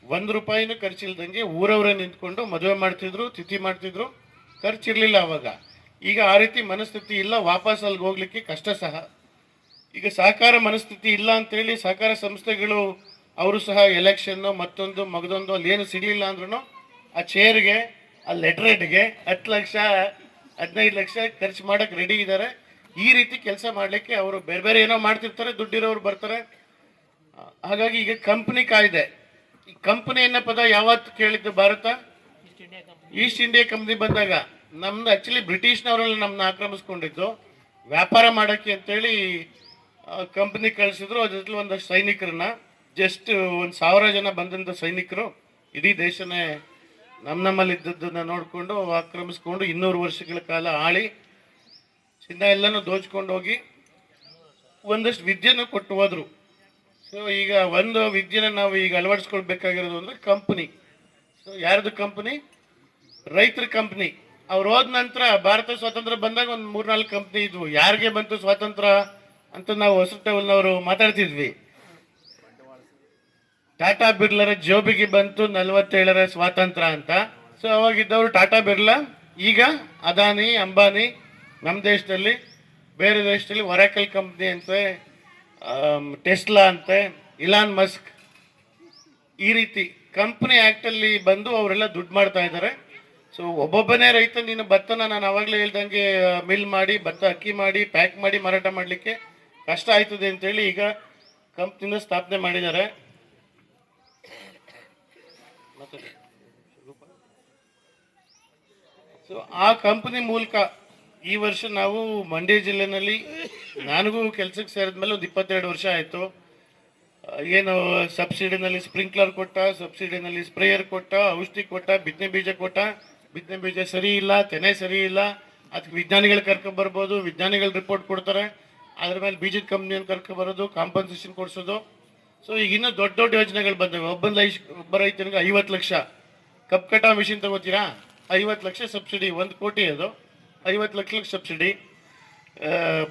₹1 ಖರ್ಚಿಲ್ದಂಗೆ ಊರವರೇ ನಿಂತ್ಕೊಂಡು ಮದುವೆ ಮಾಡ್ತಿದ್ರು, ತಿಥಿ ಮಾಡ್ತಿದ್ರು, ಖರ್ಚಿರಲಿಲ್ಲ ಅವಾಗ. ಈಗ ಆ ರೀತಿ ಮನಸ್ಥಿತಿ ಇಲ್ಲ, ವಾಪಸ್ ಅಲ್ಲಿಗೆ ಹೋಗ್ಲಿಕ್ಕೆ ಕಷ್ಟ ಸಹ. ಈಗ ಸಹಕಾರ ಮನಸ್ಥಿತಿ ಇಲ್ಲ ಅಂತೇಳಿ ಸಹಕಾರ ಸಂಸ್ಥೆಗಳು ಅವರು ಸಹ ಎಲೆಕ್ಷನ್ನು ಮತ್ತೊಂದು ಮಗದೊಂದು ಅಲ್ಲಿ ಏನು ಸಿಗಲಿಲ್ಲ ಅಂದ್ರೂ ಆ ಚೇರ್ಗೆ, ಆ ಲೆಟ್ರೇಟ್ಗೆ 10 ಲಕ್ಷ 15 ಲಕ್ಷ ಖರ್ಚು ಮಾಡೋಕ್ಕೆ ರೆಡಿ ಇದ್ದಾರೆ. ಈ ರೀತಿ ಕೆಲಸ ಮಾಡಲಿಕ್ಕೆ ಅವರು ಬೇರೆ ಬೇರೆ ಏನೋ ಮಾಡ್ತಿರ್ತಾರೆ, ದುಡ್ಡಿರೋರು ಬರ್ತಾರೆ. ಹಾಗಾಗಿ ಈಗ ಕಂಪ್ನಿ ಕಾಯ್ದೆ, ಈ ಕಂಪ್ನಿ ಅನ್ನೋ ಪದ ಯಾವತ್ತು ಕೇಳಿದ್ದು ಭಾರತ? ಈಸ್ಟ್ ಇಂಡಿಯಾ ಕಂಪ್ನಿ ಬಂದಾಗ. ನಮ್ದು ಆ್ಯಕ್ಚುಲಿ ಬ್ರಿಟಿಷ್ನವರೆಲ್ಲ ನಮ್ಮನ್ನ ಆಕ್ರಮಿಸ್ಕೊಂಡಿದ್ದು ವ್ಯಾಪಾರ ಮಾಡೋಕ್ಕೆ ಅಂತೇಳಿ ಕಂಪ್ನಿ ಕಳಿಸಿದ್ರು. ಅದ್ರ ಜೊತೆ ಒಂದಷ್ಟು ಸೈನಿಕರನ್ನ, ಜಸ್ಟ್ 1,000 ಜನ ಬಂದಂಥ ಸೈನಿಕರು ಇಡೀ ದೇಶನೇ ನಮ್ಮಲ್ಲಿ ಇದ್ದದ್ದನ್ನು ನೋಡಿಕೊಂಡು ಆಕ್ರಮಿಸ್ಕೊಂಡು 200 ವರ್ಷಗಳ ಕಾಲ ಆಳಿ ಚಿನ್ನ ಎಲ್ಲನೂ ದೋಚ್ಕೊಂಡು ಹೋಗಿ ಒಂದಷ್ಟು ವಿದ್ಯೆನೂ ಕೊಟ್ಟು ಹೋದ್ರು. ಸೊ ಈಗ ಒಂದು ವಿದ್ಯೆನ ನಾವು ಈಗ ಅಳವಡಿಸ್ಕೊಳ್ಬೇಕಾಗಿರೋದು ಅಂದರೆ ಕಂಪ್ನಿ. ಸೊ ಯಾರ್ದು ಕಂಪ್ನಿ? ರೈತರ ಕಂಪ್ನಿ. ಅವ್ರು ಹೋದ ನಂತರ ಭಾರತ ಸ್ವಾತಂತ್ರ್ಯ ಬಂದಾಗ ಒಂದು 3-4 ಕಂಪ್ನಿ ಇದ್ವು. ಯಾರಿಗೆ ಬಂತು ಸ್ವಾತಂತ್ರ್ಯ ಅಂತ ನಾವು ಹೊಸಟವಲ್ನವರು ಮಾತಾಡ್ತಿದ್ವಿ. ಟಾಟಾ ಬಿರ್ಲರ ಜೋಬಿಗೆ ಬಂತು 47ರ ಸ್ವಾತಂತ್ರ್ಯ ಅಂತ. ಸೊ ಅವಾಗಿದ್ದವರು ಟಾಟಾ ಬಿರ್ಲಾ, ಈಗ ಅದಾನಿ ಅಂಬಾನಿ. ನಮ್ಮ ದೇಶದಲ್ಲಿ, ಬೇರೆ ದೇಶದಲ್ಲಿ ಒರಾಕಲ್ ಕಂಪ್ನಿ ಅಂತೆ, ಟೆಸ್ಲಾ ಅಂತೆ, ಇಲಾನ್ ಮಸ್ಕ್. ಈ ರೀತಿ ಕಂಪ್ನಿ ಆ್ಯಕ್ಟಲ್ಲಿ ಬಂದು ಅವರೆಲ್ಲ ದುಡ್ಡು ಮಾಡ್ತಾ ಇದ್ದಾರೆ. ಸೊ ಒಬ್ಬೊಬ್ಬನೇ ರೈತ, ನೀನು ಭತ್ತನ ನಾನು ಆವಾಗಲೇ ಹೇಳ್ದಂಗೆ ಮಿಲ್ ಮಾಡಿ, ಭತ್ತ ಅಕ್ಕಿ ಮಾಡಿ, ಪ್ಯಾಕ್ ಮಾಡಿ ಮಾರಾಟ ಮಾಡಲಿಕ್ಕೆ ಕಷ್ಟ ಆಯ್ತದೆ ಅಂತೇಳಿ ಈಗ ಕಂಪ್ನಿನ ಸ್ಥಾಪನೆ ಮಾಡಿದ್ದಾರೆ. ಸೊ ಆ ಕಂಪನಿ ಮೂಲಕ ಈ ವರ್ಷ ನಾವು ಮಂಡ್ಯ ಜಿಲ್ಲೆನಲ್ಲಿ, ನನಗೂ ಕೆಲಸಕ್ಕೆ ಸೇರಿದ ಮೇಲೆ ಒಂದು 22 ವರ್ಷ ಆಯಿತು. ಏನು ಸಬ್ಸಿಡಿನಲ್ಲಿ ಸ್ಪ್ರಿಂಕ್ಲರ್ ಕೊಟ್ಟ, ಸಬ್ಸಿಡಿನಲ್ಲಿ ಸ್ಪ್ರೇಯರ್ ಕೊಟ್ಟ, ಔಷಧಿ ಕೊಟ್ಟ, ಬಿತ್ತನೆ ಬೀಜ ಕೊಟ್ಟ. ಬಿತ್ತನೆ ಬೀಜ ಸರಿ ಇಲ್ಲ, ತೆನೆ ಸರಿ ಇಲ್ಲ, ಅದಕ್ಕೆ ವಿಜ್ಞಾನಿಗಳು ಕರ್ಕೊಂಬರ್ಬೋದು, ವಿಜ್ಞಾನಿಗಳು ರಿಪೋರ್ಟ್ ಕೊಡ್ತಾರೆ. ಅದ್ರ ಮೇಲೆ ಬೀಜದ ಕಂಪ್ನಿಯನ್ನು ಕರ್ಕೊಂಬರೋದು, ಕಾಂಪನ್ಸೇಷನ್ ಕೊಡಿಸೋದು. ಸೊ ಈಗ ಇನ್ನೂ ದೊಡ್ಡ ದೊಡ್ಡ ಯೋಜನೆಗಳು ಬಂದವೆ. ಒಬ್ಬ ರೈತನಿಗೆ 50 ಲಕ್ಷ ಕಪ್ ಕಟಾವ್ ಮಿಷಿನ್ ತಗೋತೀರಾ, 50 ಲಕ್ಷ ಸಬ್ಸಿಡಿ, 1 ಕೋಟಿ ಅದು 50 ಲಕ್ಷ ಸಬ್ಸಿಡಿ.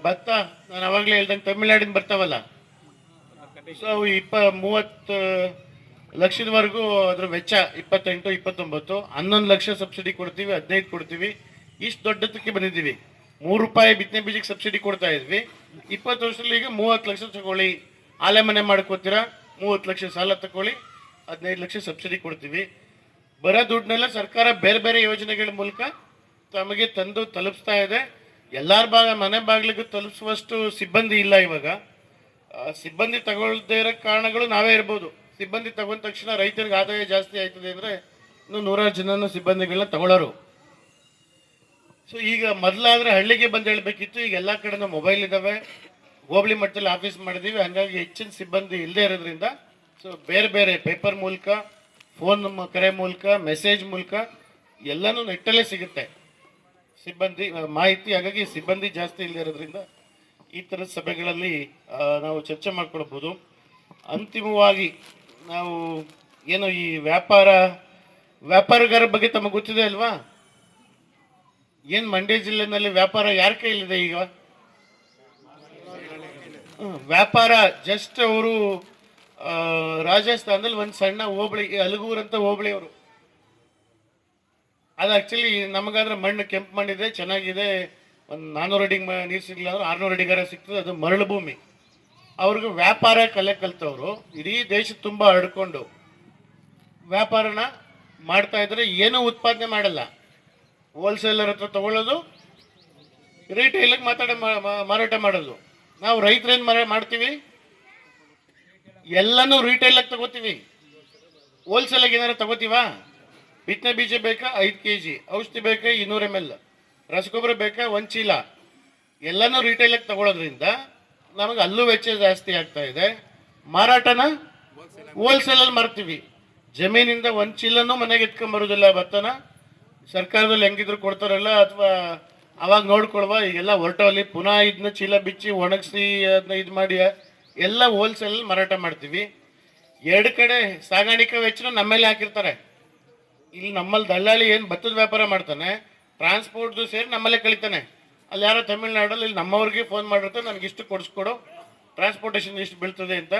ಭತ್ತ ನಾನು ಅವಾಗಲೇ ಹೇಳ್ದಂಗೆ ತಮಿಳ್ನಾಡಿನ ಬರ್ತಾವಲ್ಲ, ಸೊ 30 ಲಕ್ಷದವರೆಗೂ ಅದ್ರ ವೆಚ್ಚ 28, 29, 11 ಲಕ್ಷ ಸಬ್ಸಿಡಿ ಕೊಡ್ತೀವಿ, 15 ಕೊಡ್ತೀವಿ. ಇಷ್ಟು ದೊಡ್ಡದಕ್ಕೆ ಬಂದಿದ್ದೀವಿ. ₹3 ಬಿತ್ತನೆ ಬೀಜಕ್ಕೆ ಸಬ್ಸಿಡಿ ಕೊಡ್ತಾ ಇದ್ವಿ. 20 ವರ್ಷದಲ್ಲಿ ಈಗ 30 ಲಕ್ಷ ತಗೊಳ್ಳಿ, ಆಲೆ ಮನೆ ಮಾಡ್ಕೋತೀರಾ, 30 ಲಕ್ಷ ಸಾಲ ತಗೊಳ್ಳಿ, 15 ಲಕ್ಷ ಸಬ್ಸಿಡಿ ಕೊಡ್ತೀವಿ. ಬರೋ ದುಡ್ಡನ್ನೆಲ್ಲ ಸರ್ಕಾರ ಬೇರೆ ಬೇರೆ ಯೋಜನೆಗಳ ಮೂಲಕ ತಮಗೆ ತಂದು ತಲುಪಿಸ್ತಾ ಇದೆ. ಎಲ್ಲರ ಮನೆ ಬಾಗಿಲಿಗೂ ತಲುಪಿಸುವಷ್ಟು ಸಿಬ್ಬಂದಿ ಇಲ್ಲ ಇವಾಗ. ಸಿಬ್ಬಂದಿ ತಗೊಳ್ದೇ ಇರೋ ಕಾರಣಗಳು ನಾವೇ ಇರ್ಬೋದು. ಸಿಬ್ಬಂದಿ ತಗೊಂಡ ತಕ್ಷಣ ರೈತರಿಗೆ ಆದಾಯ ಜಾಸ್ತಿ ಆಯ್ತದೆ ಅಂದರೆ ಇನ್ನು 100 ಜನನು ಸಿಬ್ಬಂದಿಗಳನ್ನ ತಗೊಳ್ಳೋರು. ಸೊ ಈಗ ಮೊದಲಾದರೆ ಹಳ್ಳಿಗೆ ಬಂದು ಹೇಳಬೇಕಿತ್ತು, ಈಗ ಎಲ್ಲ ಕಡೆನೂ ಮೊಬೈಲ್ ಇದ್ದಾವೆ, ಹೋಬಳಿ ಮಟ್ಟದಲ್ಲಿ ಆಫೀಸ್ ಮಾಡಿದ್ದೀವಿ. ಹಾಗಾಗಿ ಹೆಚ್ಚಿನ ಸಿಬ್ಬಂದಿ ಇಲ್ಲದೆ ಇರೋದ್ರಿಂದ ಸೊ ಬೇರೆ ಬೇರೆ ಪೇಪರ್ ಮೂಲಕ, ಫೋನ್ ಕರೆ ಮೂಲಕ, ಮೆಸೇಜ್ ಮೂಲಕ ಎಲ್ಲನೂ ನೆಟ್ಟಲ್ಲೇ ಸಿಗುತ್ತೆ ಸಿಬ್ಬಂದಿ ಮಾಹಿತಿ. ಹಾಗಾಗಿ ಸಿಬ್ಬಂದಿ ಜಾಸ್ತಿ ಇಲ್ಲದೆ ಇರೋದ್ರಿಂದ ಈ ಥರದ ಸಭೆಗಳಲ್ಲಿ ನಾವು ಚರ್ಚೆ ಮಾಡ್ಕೊಳ್ಬೋದು. ಅಂತಿಮವಾಗಿ ನಾವು ಏನು ಈ ವ್ಯಾಪಾರಗಾರ ಬಗ್ಗೆ ತಮಗೆ ಗೊತ್ತಿದೆ ಅಲ್ವಾ? ಏನು ಮಂಡ್ಯ ಜಿಲ್ಲೆನಲ್ಲಿ ವ್ಯಾಪಾರ ಯಾರ ಕೈಲಿದೆ ಈಗ? ವ್ಯಾಪಾರ ಜಸ್ಟ್ ಅವರು ರಾಜಸ್ಥಾನದಲ್ಲಿ ಒಂದು ಸಣ್ಣ ಹೋಬಳಿ, ಅಲಗೂರು ಅಂತ ಹೋಬಳಿ ಅವರು. ಅದು ಆ್ಯಕ್ಚುಲಿ ನಮಗಾದ್ರೆ ಮಣ್ಣು ಕೆಂಪು ಮಣ್ಣಿದೆ, ಚೆನ್ನಾಗಿದೆ. ಒಂದು 400 ಅಡಿಗೆ ನೀರು ಸಿಗಲಿಲ್ಲ ಅಂದ್ರೆ 600 ಅಡಿಗಾರ ಸಿಗ್ತದೆ. ಅದು ಮರಳು ಭೂಮಿ. ಅವ್ರಿಗೆ ವ್ಯಾಪಾರ ಕಲೆ ಕಲ್ತವರು ಇಡೀ ದೇಶ ತುಂಬ ಹರಡ್ಕೊಂಡು ವ್ಯಾಪಾರನ ಮಾಡ್ತಾ ಇದ್ರೆ ಏನೂ ಉತ್ಪಾದನೆ ಮಾಡಲ್ಲ. ಹೋಲ್ಸೇಲರ್ ಹತ್ರ ತಗೊಳ್ಳೋದು, ರಿಟೇಲಿಗೆ ಮಾರಾಟ ಮಾಡೋದು. ನಾವು ರೈತರೇನು ಮಾಡ್ತೀವಿ? ಎಲ್ಲನೂ ರಿಟೇಲಾಗಿ ತಗೋತೀವಿ. ಹೋಲ್ಸೇಲಾಗಿ ಏನಾರು ತಗೋತೀವಾ? ಬಿತ್ತನೆ ಬೀಜ ಬೇಕಾ 5 kg, ಔಷಧಿ ಬೇಕಾ 200 ml, ರಸಗೊಬ್ಬರ ಬೇಕಾ 1 ಚೀಲ, ಎಲ್ಲನೂ ರಿಟೇಲಾಗಿ ತಗೊಳ್ಳೋದ್ರಿಂದ ನಮಗೆ ಅಲ್ಲೂ ವೆಚ್ಚ ಜಾಸ್ತಿ ಆಗ್ತಾ ಇದೆ. ಮಾರಾಟನ ಹೋಲ್ಸೇಲಲ್ಲಿ ಮಾರ್ತೀವಿ. ಜಮೀನಿಂದ 1 ಚೀಲನೂ ಮನೆಗೆ ಎತ್ಕೊಂಬರೋದಿಲ್ಲ. ಭತ್ತನ ಸರ್ಕಾರದಲ್ಲಿ ಹೆಂಗಿದ್ರು ಕೊಡ್ತಾರಲ್ಲ, ಅಥವಾ ಅವಾಗ ನೋಡ್ಕೊಳ್ವಾ. ಈಗೆಲ್ಲ ಹೊರಟಲ್ಲಿ ಪುನಃ ಇದನ್ನ ಚೀಲ ಬಿಚ್ಚಿ ಒಣಗಿಸಿ ಅದನ್ನ ಇದು ಮಾಡಿ ಎಲ್ಲ ಹೋಲ್ಸೇಲಲ್ಲಿ ಮಾರಾಟ ಮಾಡ್ತೀವಿ. 2 ಕಡೆ ಸಾಗಾಣಿಕೆ ವೆಚ್ಚನೂ ನಮ್ಮಲ್ಲಿ ಹಾಕಿರ್ತಾರೆ. ಇಲ್ಲಿ ನಮ್ಮಲ್ಲಿ ದಲ್ಲಾಳಿ ಏನು ಭತ್ತದ ವ್ಯಾಪಾರ ಮಾಡ್ತಾನೆ, ಟ್ರಾನ್ಸ್ಪೋರ್ಟ್ದು ಸೇರಿ ನಮ್ಮಲ್ಲೇ ಕಳಿತಾನೆ. ಅಲ್ಲಿ ಯಾರೋ ತಮಿಳ್ನಾಡಲ್ಲಿ ಇಲ್ಲಿ ನಮ್ಮವ್ರಿಗೆ ಫೋನ್ ಮಾಡಿರ್ತಾರೆ, ನನಗೆ ಇಷ್ಟು ಕೊಡಿಸ್ಕೊಡು, ಟ್ರಾನ್ಸ್ಪೋರ್ಟೇಷನ್ ಇಷ್ಟು ಬೀಳ್ತದೆ ಅಂತ.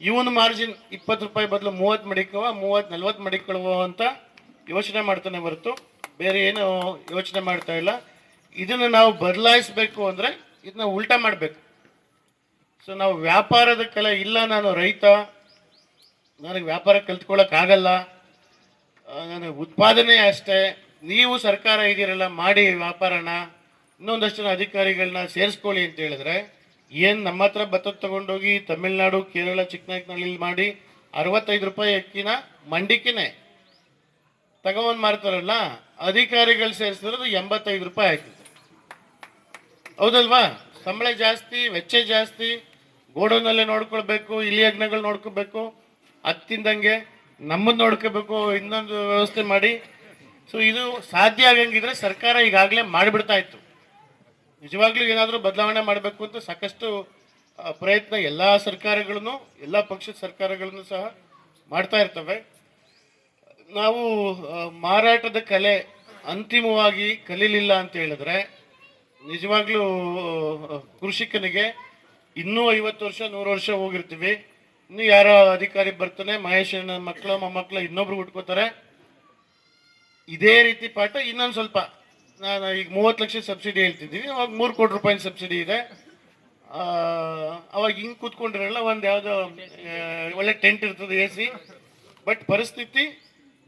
ಇವನು ಮಾರ್ಜಿನ್ 20 ರೂಪಾಯಿ ಬದಲು 30 ಮಡಿಕವ, 30-40 ಮಡಿಕೊಳ್ಳುವ ಅಂತ ಯೋಚನೆ ಮಾಡ್ತಾನೆ ಹೊರತು ಬೇರೆ ಏನು ಯೋಚನೆ ಮಾಡ್ತಾ ಇಲ್ಲ. ಇದನ್ನು ನಾವು ಬದಲಾಯಿಸಬೇಕು ಅಂದರೆ ಇದನ್ನ ಉಲ್ಟಾ ಮಾಡಬೇಕು. ಸೊ ನಾವು ವ್ಯಾಪಾರದ ಕಲೆ ಇಲ್ಲ, ನಾನು ರೈತ, ನನಗೆ ವ್ಯಾಪಾರ ಕಲ್ತ್ಕೊಳ್ಳೋಕ್ಕಾಗಲ್ಲ, ನನಗೆ ಉತ್ಪಾದನೆ ಅಷ್ಟೇ, ನೀವು ಸರ್ಕಾರ ಇದ್ದೀರಲ್ಲ ಮಾಡಿ ವ್ಯಾಪಾರನ, ಇನ್ನೊಂದಷ್ಟು ಜನ ಅಧಿಕಾರಿಗಳನ್ನ ಸೇರಿಸ್ಕೊಳ್ಳಿ ಅಂತ ಹೇಳಿದ್ರೆ, ಏನು ನಮ್ಮ ಹತ್ರ ಭತ್ತ ತಗೊಂಡೋಗಿ ತಮಿಳ್ನಾಡು, ಕೇರಳ, ಚಿಕ್ಕನಾಯಕನಹಳ್ಳಿ ಮಾಡಿ 65 ರೂಪಾಯಿ ಅಕ್ಕಿನ ಮಂಡಿಕೆನೆ ತಗೊಂಡು ಮಾರ್ತಾರಲ್ಲ, ಅಧಿಕಾರಿಗಳು ಸೇರಿಸಿದ್ರೆ 85 ರೂಪಾಯಿ ಆಯ್ತದೆ. ಹೌದಲ್ವಾ? ಸಂಬಳ ಜಾಸ್ತಿ, ವೆಚ್ಚ ಜಾಸ್ತಿ, ಗೋಡೌನಲ್ಲೇ ನೋಡ್ಕೊಳ್ಬೇಕು, ಇಲಿ ಅಗ್ನಗಳು ನೋಡ್ಕೋಬೇಕು, ಹತ್ತಿಂದಂಗೆ ನಮ್ಮನ್ನು ನೋಡ್ಕೋಬೇಕು, ಇನ್ನೊಂದು ವ್ಯವಸ್ಥೆ ಮಾಡಿ. ಸೊ ಇದು ಸಾಧ್ಯ ಆಗಂಗಿದ್ರೆ ಸರ್ಕಾರ ಈಗಾಗಲೇ ಮಾಡಿಬಿಡ್ತಾ ಇತ್ತು. ನಿಜವಾಗ್ಲೂ ಏನಾದರೂ ಬದಲಾವಣೆ ಮಾಡಬೇಕು ಅಂತ ಸಾಕಷ್ಟು ಪ್ರಯತ್ನ ಎಲ್ಲ ಸರ್ಕಾರಗಳನ್ನು, ಎಲ್ಲ ಪಕ್ಷದ ಸರ್ಕಾರಗಳನ್ನು ಸಹ ಮಾಡ್ತಾ ಇರ್ತವೆ. ನಾವು ಮಾರಾಟದ ಕಲೆ ಅಂತಿಮವಾಗಿ ಕಲೀಲಿಲ್ಲ ಅಂತ ಹೇಳಿದ್ರೆ ನಿಜವಾಗ್ಲೂ ಕೃಷಿಕನಿಗೆ ಇನ್ನೂ 50 ವರ್ಷ 100 ವರ್ಷ ಹೋಗಿರ್ತೀವಿ. ಇನ್ನೂ ಯಾರೋ ಅಧಿಕಾರಿ ಬರ್ತಾನೆ, ಮಹೇಶನ ಮಕ್ಕಳು ಮೊಮ್ಮಕ್ಕಳು ಇನ್ನೊಬ್ರು ಹುಟ್ಕೋತಾರೆ. ಇದೇ ರೀತಿ ಪಾಠ ಇನ್ನೊಂದು ಸ್ವಲ್ಪ. ನಾನು ಈಗ 30 ಲಕ್ಷ ಸಬ್ಸಿಡಿ ಹೇಳ್ತಿದ್ದೀವಿ, ಅವಾಗ 3 ಕೋಟಿ ರೂಪಾಯಿ ಸಬ್ಸಿಡಿ ಇದೆ. ಅವಾಗ ಹಿಂಗೆ ಕೂತ್ಕೊಂಡಿರಲ್ಲ, ಒಂದು ಯಾವುದೋ ಒಳ್ಳೆ ಟೆಂಟ್ ಇರ್ತದೆ, AC. ಬಟ್ ಪರಿಸ್ಥಿತಿ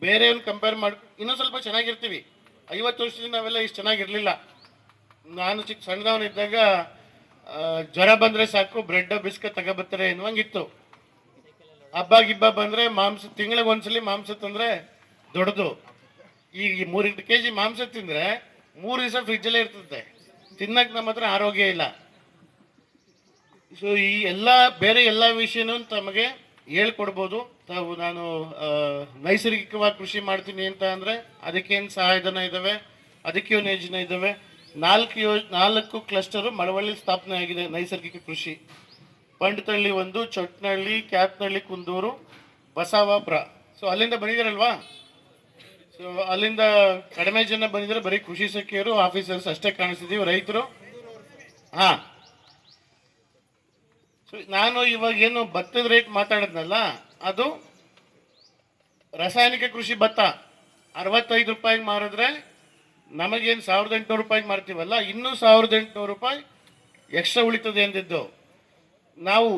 ಬೇರೆಯವ್ರನ್ನ ಕಂಪೇರ್ ಮಾಡಿ ಇನ್ನೂ ಸ್ವಲ್ಪ ಚೆನ್ನಾಗಿರ್ತೀವಿ. 50 ವರ್ಷದಿಂದ ನಾವೆಲ್ಲ ಇಷ್ಟು ಚೆನ್ನಾಗಿರಲಿಲ್ಲ. ನಾನು ಸಣ್ಣದವನಿದ್ದಾಗ ಜ್ವರ ಬಂದರೆ ಸಾಕು, ಬ್ರೆಡ್ ಬಿಸ್ಕಟ್ ತಗೋಬರ್ತಾರೆ ಎನ್ನುವಂಗಿತ್ತು. ಹಬ್ಬ ಗಿಬ್ಬ ಬಂದರೆ ಮಾಂಸ, ತಿಂಗಳಿಗೆ ಒಂದ್ಸಲಿ ಮಾಂಸ ತಂದರೆ ದೊಡ್ಡದು. ಈಗ 3 kg ಮಾಂಸ ತಿಂದರೆ 3 ದಿವಸ ಫ್ರಿಜ್ಜಲ್ಲೇ ಇರ್ತದೆ, ತಿನ್ನಕ್ಕೆ ನಮ್ಮ ಹತ್ರ ಆರೋಗ್ಯ ಇಲ್ಲ. ಸೊ ಈ ಎಲ್ಲ ಬೇರೆ ಎಲ್ಲ ವಿಷಯನೂ ತಮಗೆ ಹೇಳ್ಕೊಡ್ಬೋದು ತಾವು. ನಾನು ನೈಸರ್ಗಿಕವಾಗಿ ಕೃಷಿ ಮಾಡ್ತೀನಿ ಅಂತ ಅಂದರೆ ಅದಕ್ಕೇನು ಸಹಾಯಧನ ಇದ್ದಾವೆ, ಅದಕ್ಕೆ ಒಂದು ಯೋಜನೆ ಇದ್ದಾವೆ. 4 ಕ್ಲಸ್ಟರು ಮಳವಳ್ಳಿ ಸ್ಥಾಪನೆ ಆಗಿದೆ ನೈಸರ್ಗಿಕ ಕೃಷಿ. ಪಂಡತಳ್ಳಿ 1, ಚೊಟ್ನಹಳ್ಳಿ, ಕ್ಯಾತ್ನಹಳ್ಳಿ, ಕುಂದೂರು, ಬಸವಾಪುರ. ಸೊ ಅಲ್ಲಿಂದ ಬಂದಿದ್ದಾರಲ್ವಾ? ಸೊ ಅಲ್ಲಿಂದ ಕಡಿಮೆ ಜನ ಬಂದಿದ್ದಾರೆ, ಬರೀ ಕೃಷಿ ಸಖಿಯರು, ಆಫೀಸರ್ಸ್ ಅಷ್ಟೇ ಕಾಣಿಸ್ತಿದ್ದೀವಿ, ರೈತರು. ಹಾಂ, ಸೊ ನಾನು ಇವಾಗ ಏನು ಭತ್ತದ ರೇಟ್ ಮಾತಾಡಿದ್ನಲ್ಲ, ಅದು ರಾಸಾಯನಿಕ ಕೃಷಿ ಭತ್ತ 65 ರೂಪಾಯಿಗೆ ಮಾರಿದ್ರೆ ನಮಗೇನು 1800 ರೂಪಾಯಿಗೆ ಮಾರ್ತೀವಲ್ಲ, ಇನ್ನೂ 1800 ರೂಪಾಯಿ ಎಕ್ಸ್ಟ್ರಾ ಉಳಿತದೆ ಅಂದಿದ್ದು. ನಾವು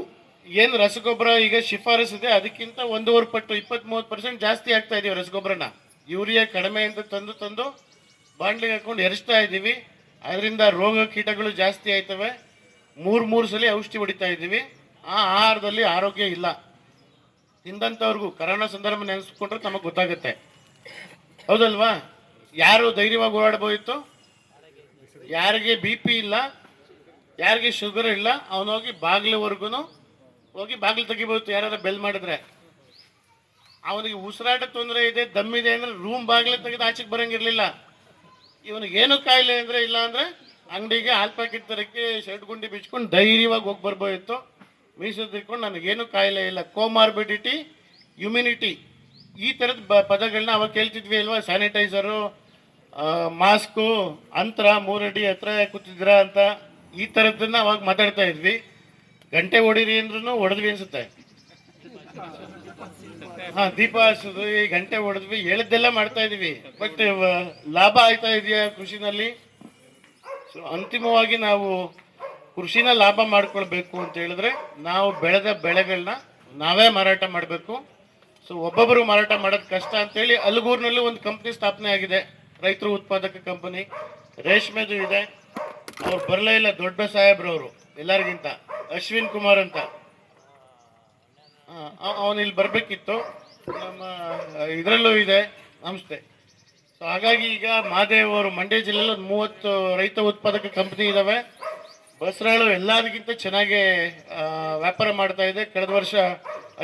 ಏನು ರಸಗೊಬ್ಬರ ಈಗ ಶಿಫಾರಸಿದೆ ಅದಕ್ಕಿಂತ 1.5 ಪಟ್ಟು 20-30% ಜಾಸ್ತಿ ಆಗ್ತಾ ಇದೀವಿ ರಸಗೊಬ್ಬರನ. ಯೂರಿಯಾ ಕಡಿಮೆ ಅಂತ ತಂದು ಬಾಂಡ್ಲಿಗೆ ಹಾಕೊಂಡು ಎರಚ್ತಾ ಇದ್ದೀವಿ. ಅದರಿಂದ ರೋಗ ಕೀಟಗಳು ಜಾಸ್ತಿ ಆಯ್ತವೆ. 3 ಸಲ ಔಷಧಿ ಹೊಡಿತಾ ಇದ್ದೀವಿ. ಆ ಆಹಾರದಲ್ಲಿ ಆರೋಗ್ಯ ಇಲ್ಲ. ತಿಂದಂಥವ್ರಿಗೂ ಕರೋನಾ ಸಂದರ್ಭ ನೆನೆಸ್ಕೊಂಡ್ರೆ ತಮಗೆ ಗೊತ್ತಾಗುತ್ತೆ, ಹೌದಲ್ವಾ? ಯಾರು ಧೈರ್ಯವಾಗಿ ಓಡಾಡ್ಬೋದಿತ್ತು? ಯಾರಿಗೆ BP ಇಲ್ಲ, ಯಾರಿಗೆ ಶುಗರ್ ಇಲ್ಲ, ಅವನೋಗಿ ಬಾಗಿಲವರೆಗೂ ಹೋಗಿ ಬಾಗಿಲು ತೆಗಿಬೋದು. ಯಾರು ಬೆಲ್ ಮಾಡಿದ್ರೆ ಅವನಿಗೆ ಉಸಿರಾಟ ತೊಂದರೆ ಇದೆ, ದಮ್ಮಿದೆ ಅಂದರೆ ರೂಮ್ ಬಾಗಿಲು ತೆಗೆದು ಆಚೆಗೆ ಬರೋಂಗಿರಲಿಲ್ಲ. ಇವನಿಗೆ ಏನು ಕಾಯಿಲೆ ಅಂದರೆ ಇಲ್ಲ ಅಂದರೆ ಅಂಗಡಿಗೆ ಹಾಲು ಪ್ಯಾಕೆಟ್ ತರಕ್ಕೆ ಶರ್ಟ್ ಗುಂಡಿ ಬಿಚ್ಕೊಂಡು ಧೈರ್ಯವಾಗಿ ಹೋಗಿ ಬರ್ಬೋದಿತ್ತು. ಮೀಸು ತಿಳ್ಕೊಂಡು ನನಗೇನು ಕಾಯಿಲೆ ಇಲ್ಲ, ಕೋಮಾರ್ಬಿಡಿಟಿ, ಇಮ್ಯುನಿಟಿ, ಈ ಥರದ ಪದಗಳನ್ನ ಅವಾಗ ಕೇಳ್ತಿದ್ವಿ ಅಲ್ವಾ? ಸ್ಯಾನಿಟೈಸರು, ಮಾಸ್ಕು, ಅಂತರ 3 ಅಡಿ ಹತ್ರ ಕೂತಿದ್ದೀರಾ ಅಂತ, ಈ ಥರದ್ದನ್ನು ಅವಾಗ ಮಾತಾಡ್ತಾ ಇದ್ವಿ. ಗಂಟೆ ಹೊಡೀರಿ ಅಂದ್ರೂ ಹೊಡೆದ್ವಿ ಅನ್ಸುತ್ತೆ. ಹಾಂ, ದೀಪ ಹಚ್ಚೋದು, ಈ ಗಂಟೆ ಹೊಡೆದ್ವಿ, ಹೇಳಿದ್ದೆಲ್ಲ ಮಾಡ್ತಾ ಇದೀವಿ. ಬಟ್ ಲಾಭ ಆಯ್ತಾ ಇದೆಯಾ ಕೃಷಿನಲ್ಲಿ? ಸೊ ಅಂತಿಮವಾಗಿ ನಾವು ಕೃಷಿನ ಲಾಭ ಮಾಡ್ಕೊಳ್ಬೇಕು ಅಂತ ಹೇಳಿದ್ರೆ ನಾವು ಬೆಳೆದ ಬೆಳೆಗಳನ್ನ ನಾವೇ ಮಾರಾಟ ಮಾಡಬೇಕು. ಸೊ ಒಬ್ಬೊಬ್ಬರು ಮಾರಾಟ ಮಾಡೋದು ಕಷ್ಟ ಅಂತೇಳಿ ಅಲ್ಗೂರಿನಲ್ಲಿ ಒಂದು ಕಂಪ್ನಿ ಸ್ಥಾಪನೆ ಆಗಿದೆ, ರೈತರು ಉತ್ಪಾದಕ ಕಂಪನಿ. ರೇಷ್ಮೆದು ಇದೆ. ಅವ್ರು ಬರಲೇ ಇಲ್ಲ, ದೊಡ್ಡ ಸಾಹೇಬ್ರವರು ಎಲ್ಲರಿಗಿಂತ, ಅಶ್ವಿನ್ ಕುಮಾರ್ ಅಂತ. ಅವನು ಇಲ್ಲಿ ಬರಬೇಕಿತ್ತು, ನಮ್ಮ ಇದರಲ್ಲೂ ಇದೆ ಸಂಸ್ಥೆ. ಸೊ ಹಾಗಾಗಿ ಈಗ ಮಹಾದೇವ್ ಅವರು ಮಂಡ್ಯ ಜಿಲ್ಲೆಯಲ್ಲಿ 30 ರೈತ ಉತ್ಪಾದಕ ಕಂಪ್ನಿ ಇದ್ದಾವೆ. ಬಸರಾಳು ಎಲ್ಲದಕ್ಕಿಂತ ಚೆನ್ನಾಗಿ ವ್ಯಾಪಾರ ಮಾಡ್ತಾ ಇದೆ. ಕಳೆದ ವರ್ಷ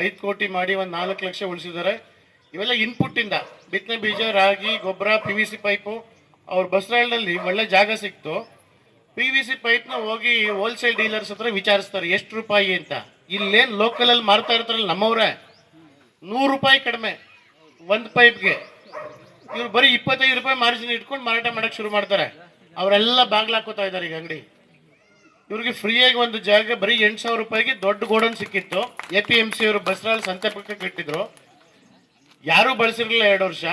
5 ಕೋಟಿ ಮಾಡಿ 4 ಲಕ್ಷ ಉಳಿಸಿದ್ದಾರೆ. ಇವೆಲ್ಲ ಇನ್ಪುಟ್ಟಿಂದ, ಬಿತ್ತನೆ ಬೀಜ, ರಾಗಿ, ಗೊಬ್ಬರ, PVC ಪೈಪು. ಅವ್ರ ಬಸರಾಳಿನಲ್ಲಿ ಒಳ್ಳೆ ಜಾಗ ಸಿಕ್ತು. PVC ಪೈಪ್ನ ಹೋಗಿ ಹೋಲ್ಸೇಲ್ ಡೀಲರ್ಸ್ ಹತ್ರ ವಿಚಾರಿಸ್ತಾರೆ ಎಷ್ಟು ರೂಪಾಯಿ ಅಂತ. ಇಲ್ಲೇನು ಲೋಕಲಲ್ಲಿ ಮಾರ್ತಾ ಇರ್ತಾರಲ್ಲ ನಮ್ಮವ್ರೆ, 100 ರೂಪಾಯಿ ಕಡಿಮೆ ಒಂದು ಪೈಪ್ಗೆ. ಇವ್ರು ಬರೀ 25 ರೂಪಾಯಿ ಮಾರ್ಜಿನ್ ಇಟ್ಕೊಂಡು ಮಾರಾಟ ಮಾಡೋಕ್ಕೆ ಶುರು ಮಾಡ್ತಾರೆ. ಅವರೆಲ್ಲ ಬಾಗ್ಲು ಹಾಕೋತಾ ಇದ್ದಾರೆ ಈಗ ಅಂಗಡಿ. ಇವ್ರಿಗೆ ಫ್ರೀಯಾಗಿ ಒಂದು ಜಾಗ ಬರೀ 8,000 ರೂಪಾಯಿಗೆ ದೊಡ್ಡ ಗೋಡನ್ ಸಿಕ್ಕಿತ್ತು. APMC ಅವರು ಬಸರಾಳ್ ಸಂತೆ ಪಕ್ಕ ಕಟ್ಟಿದ್ರು, ಯಾರೂ ಬಳಸಿರಲಿಲ್ಲ 2 ವರ್ಷ.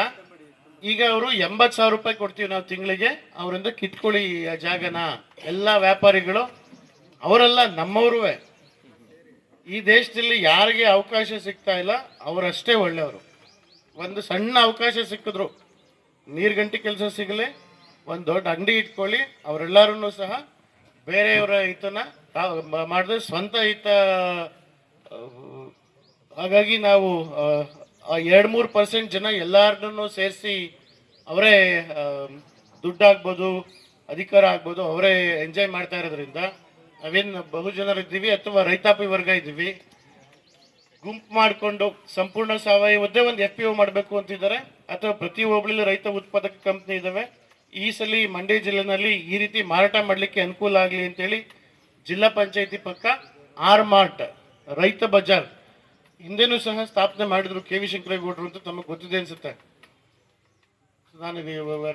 ಈಗ ಅವರು 80,000 ರೂಪಾಯಿ ಕೊಡ್ತೀವಿ ನಾವು ತಿಂಗಳಿಗೆ, ಅವರಿಂದ ಕಿತ್ಕೊಳ್ಳಿ ಆ ಜಾಗನ. ಎಲ್ಲ ವ್ಯಾಪಾರಿಗಳು ಅವರೆಲ್ಲ ನಮ್ಮವ್ರೂ. ಈ ದೇಶದಲ್ಲಿ ಯಾರಿಗೆ ಅವಕಾಶ ಸಿಗ್ತಾ ಇಲ್ಲ ಅವರಷ್ಟೇ ಒಳ್ಳೆಯವರು. ಒಂದು ಸಣ್ಣ ಅವಕಾಶ ಸಿಕ್ಕಿದ್ರು, ನೀರ್ಗಂಟಿ ಕೆಲಸ ಸಿಗಲಿ, ಒಂದು ದೊಡ್ಡ ಅಂಗಡಿ ಇಟ್ಕೊಳ್ಳಿ, ಅವರೆಲ್ಲರೂ ಸಹ ಬೇರೆಯವರ ಹಿತನ ಮಾಡಿದ್ರೆ ಸ್ವಂತ ಹಿತ. ಹಾಗಾಗಿ ನಾವು 2-3% ಜನ ಎಲ್ಲರನ್ನೂ ಸೇರಿಸಿ ಅವರೇ ದುಡ್ಡಾಗ್ಬೋದು, ಅಧಿಕಾರ ಆಗ್ಬೋದು, ಅವರೇ ಎಂಜಾಯ್ ಮಾಡ್ತಾ ಇರೋದ್ರಿಂದ ನಾವೇನು ಬಹುಜನರಿದ್ದೀವಿ ಅಥವಾ ರೈತಾಪಿ ವರ್ಗ ಇದ್ದೀವಿ, ಗುಂಪು ಮಾಡಿಕೊಂಡು ಸಂಪೂರ್ಣ ಸಾವಯವದ್ದೇ ಒಂದು FPO ಮಾಡಬೇಕು ಅಂತಿದ್ದಾರೆ. ಅಥವಾ ಪ್ರತಿ ಹೋಬಳಿಲಿ ರೈತ ಉತ್ಪಾದಕ ಕಂಪ್ನಿ ಇದ್ದಾವೆ. ಈ ಸಲ ಮಂಡ್ಯ ಜಿಲ್ಲೆನಲ್ಲಿ ಈ ರೀತಿ ಮಾರಾಟ ಮಾಡಲಿಕ್ಕೆ ಅನುಕೂಲ ಆಗಲಿ ಅಂತೇಳಿ ಜಿಲ್ಲಾ ಪಂಚಾಯತಿ ಪಕ್ಕ R-Mart ರೈತ ಬಜಾರ್ ಹಿಂದೆನೂ ಸಹ ಸ್ಥಾಪನೆ ಮಾಡಿದ್ರು KV ಶಂಕರೇಗೌಡರು ಅಂತ ತಮಗೆ ಗೊತ್ತಿದೆ ಅನ್ಸುತ್ತೆ. ನಾನು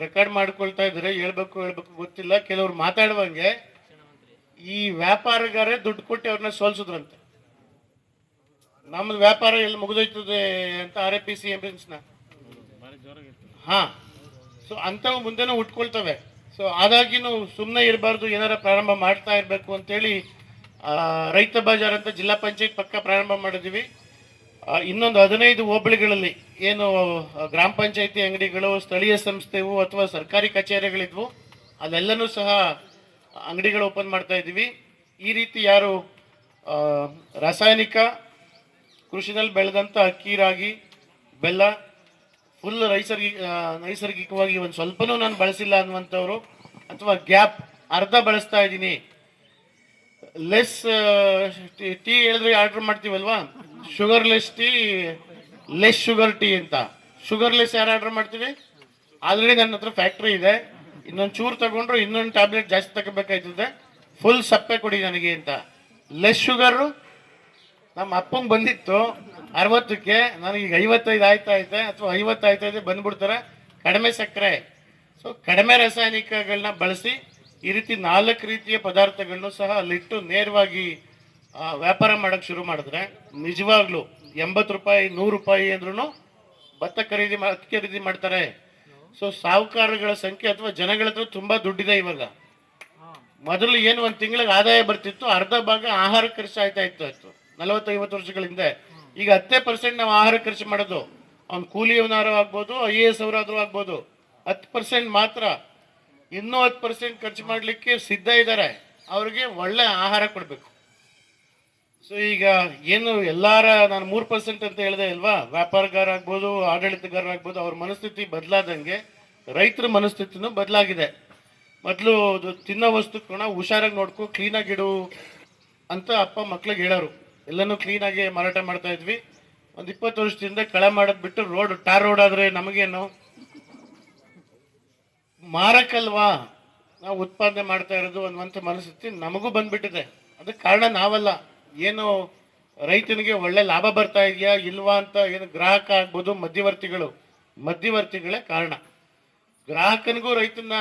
ರೆಕಾರ್ಡ್ ಮಾಡ್ಕೊಳ್ತಾ ಇದ್ರೆ ಹೇಳ್ಬೇಕು ಗೊತ್ತಿಲ್ಲ. ಕೆಲವ್ರು ಮಾತಾಡುವಂಗೆ ಈ ವ್ಯಾಪಾರಗಾರೇ ದುಡ್ಡು ಕೊಟ್ಟು ಅವ್ರನ್ನ ಸೋಲ್ಸಿದ್ರಂತೆ. ನಮ್ಮದು ವ್ಯಾಪಾರ ಎಲ್ಲಿ ಮುಗಿದೋಯ್ತದೆ ಅಂತ RAPC ಎಂಬೆನ್ಸ್ನ ಸೊ ಅಂಥವು ಮುಂದೆನೂ ಉಟ್ಕೊಳ್ತವೆ. ಸೊ ಆದಾಗಿನೂ ಸುಮ್ಮನೆ ಇರಬಾರ್ದು, ಏನಾರ ಪ್ರಾರಂಭ ಮಾಡ್ತಾ ಇರಬೇಕು ಅಂತೇಳಿ ರೈತ ಬಜಾರ್ ಅಂತ ಜಿಲ್ಲಾ ಪಂಚಾಯತ್ ಪಕ್ಕ ಪ್ರಾರಂಭ ಮಾಡಿದ್ವಿ. ಇನ್ನೊಂದು 15 ಹೋಬಳಿಗಳಲ್ಲಿ ಏನು ಗ್ರಾಮ ಪಂಚಾಯತಿ ಅಂಗಡಿಗಳು, ಸ್ಥಳೀಯ ಸಂಸ್ಥೆವು ಅಥವಾ ಸರ್ಕಾರಿ ಕಚೇರಿಗಳಿದ್ವು, ಅಲ್ಲೆಲ್ಲನೂ ಸಹ ಅಂಗಡಿಗಳು ಓಪನ್ ಮಾಡ್ತಾ ಇದ್ದೀವಿ. ಈ ರೀತಿ ಯಾರು ರಾಸಾಯನಿಕ ಕೃಷಿನಲ್ಲಿ ಬೆಳೆದಂಥ ಅಕ್ಕಿ, ರಾಗಿ, ಬೆಲ್ಲ ಫುಲ್ ನೈಸರ್ಗಿಕವಾಗಿ ಒಂದು ಸ್ವಲ್ಪನೂ ನಾನು ಬಳಸಿಲ್ಲ ಅನ್ನುವಂಥವ್ರು, ಅಥವಾ ಗ್ಯಾಪ್ ಅರ್ಧ ಬಳಸ್ತಾ ಇದ್ದೀನಿ, ಲೆಸ್ ಟೀ ಹೇಳಿದ್ರೆ ಆರ್ಡರ್ ಮಾಡ್ತೀವಲ್ವಾ, sugarless tea, less sugar tea ಅಂತ. ಶುಗರ್ಲೆಸ್ ಯಾರು ಆರ್ಡರ್ ಮಾಡ್ತೀವಿ? ಆಲ್ರೆಡಿ ನನ್ನ ಹತ್ರ ಫ್ಯಾಕ್ಟ್ರಿ ಇದೆ, ಇನ್ನೊಂದು ಚೂರು ತಗೊಂಡ್ರು ಇನ್ನೊಂದು ಟ್ಯಾಬ್ಲೆಟ್ ಜಾಸ್ತಿ ತಗೋಬೇಕಾಯ್ತದೆ, ಫುಲ್ ಸಪ್ಪೆ ಕೊಡಿ ನನಗೆ ಅಂತ. ಲೆಸ್ ಶುಗರು ನಮ್ಮ ಅಪ್ಪಂಗೆ ಬಂದಿತ್ತು 60ಕ್ಕೆ, ನನಗೀಗ 55 ಆಯ್ತೈತೆ ಅಥವಾ 50 ಆಯ್ತೈತೆ, ಬಂದ್ಬಿಡ್ತಾರೆ ಕಡಿಮೆ ಸಕ್ಕರೆ. ಸೊ ಕಡಿಮೆ ರಾಸಾಯನಿಕಗಳನ್ನ ಬಳಸಿ ಈ ರೀತಿ 4 ರೀತಿಯ ಪದಾರ್ಥಗಳನ್ನು ಸಹ ಅಲ್ಲಿಟ್ಟು ನೇರವಾಗಿ ವ್ಯಾಪಾರ ಮಾಡೋಕ್ಕೆ ಶುರು ಮಾಡಿದ್ರೆ ನಿಜವಾಗ್ಲೂ 80 ರೂಪಾಯಿ 100 ರೂಪಾಯಿ ಅಂದ್ರೂ ಭತ್ತ ಖರೀದಿ ಮಾಡ್ತಾರೆ. ಸೊ ಸಾಹುಕಾರಗಳ ಸಂಖ್ಯೆ ಅಥವಾ ಜನಗಳ ಹತ್ರ ತುಂಬ ದುಡ್ಡಿದೆ ಇವಾಗ. ಮೊದಲು ಏನು ಒಂದು ತಿಂಗಳಿಗೆ ಆದಾಯ ಬರ್ತಿತ್ತು, ಅರ್ಧ ಭಾಗ ಆಹಾರ ಖರ್ಚು ಆಯ್ತಾ ಇತ್ತು 40-50 ವರ್ಷಗಳ ಹಿಂದೆ. ಈಗ 10% ನಾವು ಆಹಾರ ಖರ್ಚು ಮಾಡೋದು. ಅವ್ನು ಕೂಲಿಯವನಾರು ಆಗ್ಬೋದು, IAS ಅವರಾದರೂ ಆಗ್ಬೋದು, 10% ಮಾತ್ರ. ಇನ್ನೂ 10% ಖರ್ಚು ಮಾಡಲಿಕ್ಕೆ ಸಿದ್ಧ ಇದ್ದಾರೆ. ಅವ್ರಿಗೆ ಒಳ್ಳೆ ಆಹಾರ ಕೊಡಬೇಕು. ಸೊ ಈಗ ಏನು ಎಲ್ಲಾರ ನಾನು 3% ಅಂತ ಹೇಳಿದೆ ಅಲ್ವಾ, ವ್ಯಾಪಾರಗಾರ ಆಗ್ಬೋದು, ಆಡಳಿತಗಾರ ಆಗ್ಬೋದು, ಅವ್ರ ಮನಸ್ಥಿತಿ ಬದಲಾದಂಗೆ ರೈತರ ಮನಸ್ಥಿತಿನೂ ಬದಲಾಗಿದೆ. ಮೊದಲು ತಿನ್ನೋ ವಸ್ತು ಹುಷಾರಾಗಿ ನೋಡ್ಕೊ, ಕ್ಲೀನಾಗಿಡು ಅಂತ ಅಪ್ಪ ಮಕ್ಳಿಗೆ ಹೇಳೋರು. ಎಲ್ಲನೂ ಕ್ಲೀನಾಗಿ ಮಾರಾಟ ಮಾಡ್ತಾ ಇದ್ವಿ. ಒಂದು 20 ವರ್ಷದಿಂದ ಕಳೆ ಮಾಡೋದು ಬಿಟ್ಟು ಟಾರ್ ರೋಡ್ ಆದರೆ ನಮಗೇನು ಮಾರಕಲ್ವಾ ನಾವು ಉತ್ಪಾದನೆ ಮಾಡ್ತಾ ಇರೋದು ಅನ್ನುವಂಥ ಮನಸ್ಥಿತಿ ನಮಗೂ ಬಂದ್ಬಿಟ್ಟಿದೆ. ಅದಕ್ಕೆ ಕಾರಣ ನಾವಲ್ಲ, ಏನು ರೈತನಿಗೆ ಒಳ್ಳೆ ಲಾಭ ಬರ್ತಾ ಇದೆಯಾ ಇಲ್ವಾ ಅಂತ ಏನು ಗ್ರಾಹಕ ಆಗ್ಬೋದು, ಮಧ್ಯವರ್ತಿಗಳೇ ಕಾರಣ. ಗ್ರಾಹಕನಿಗೂ ರೈತನ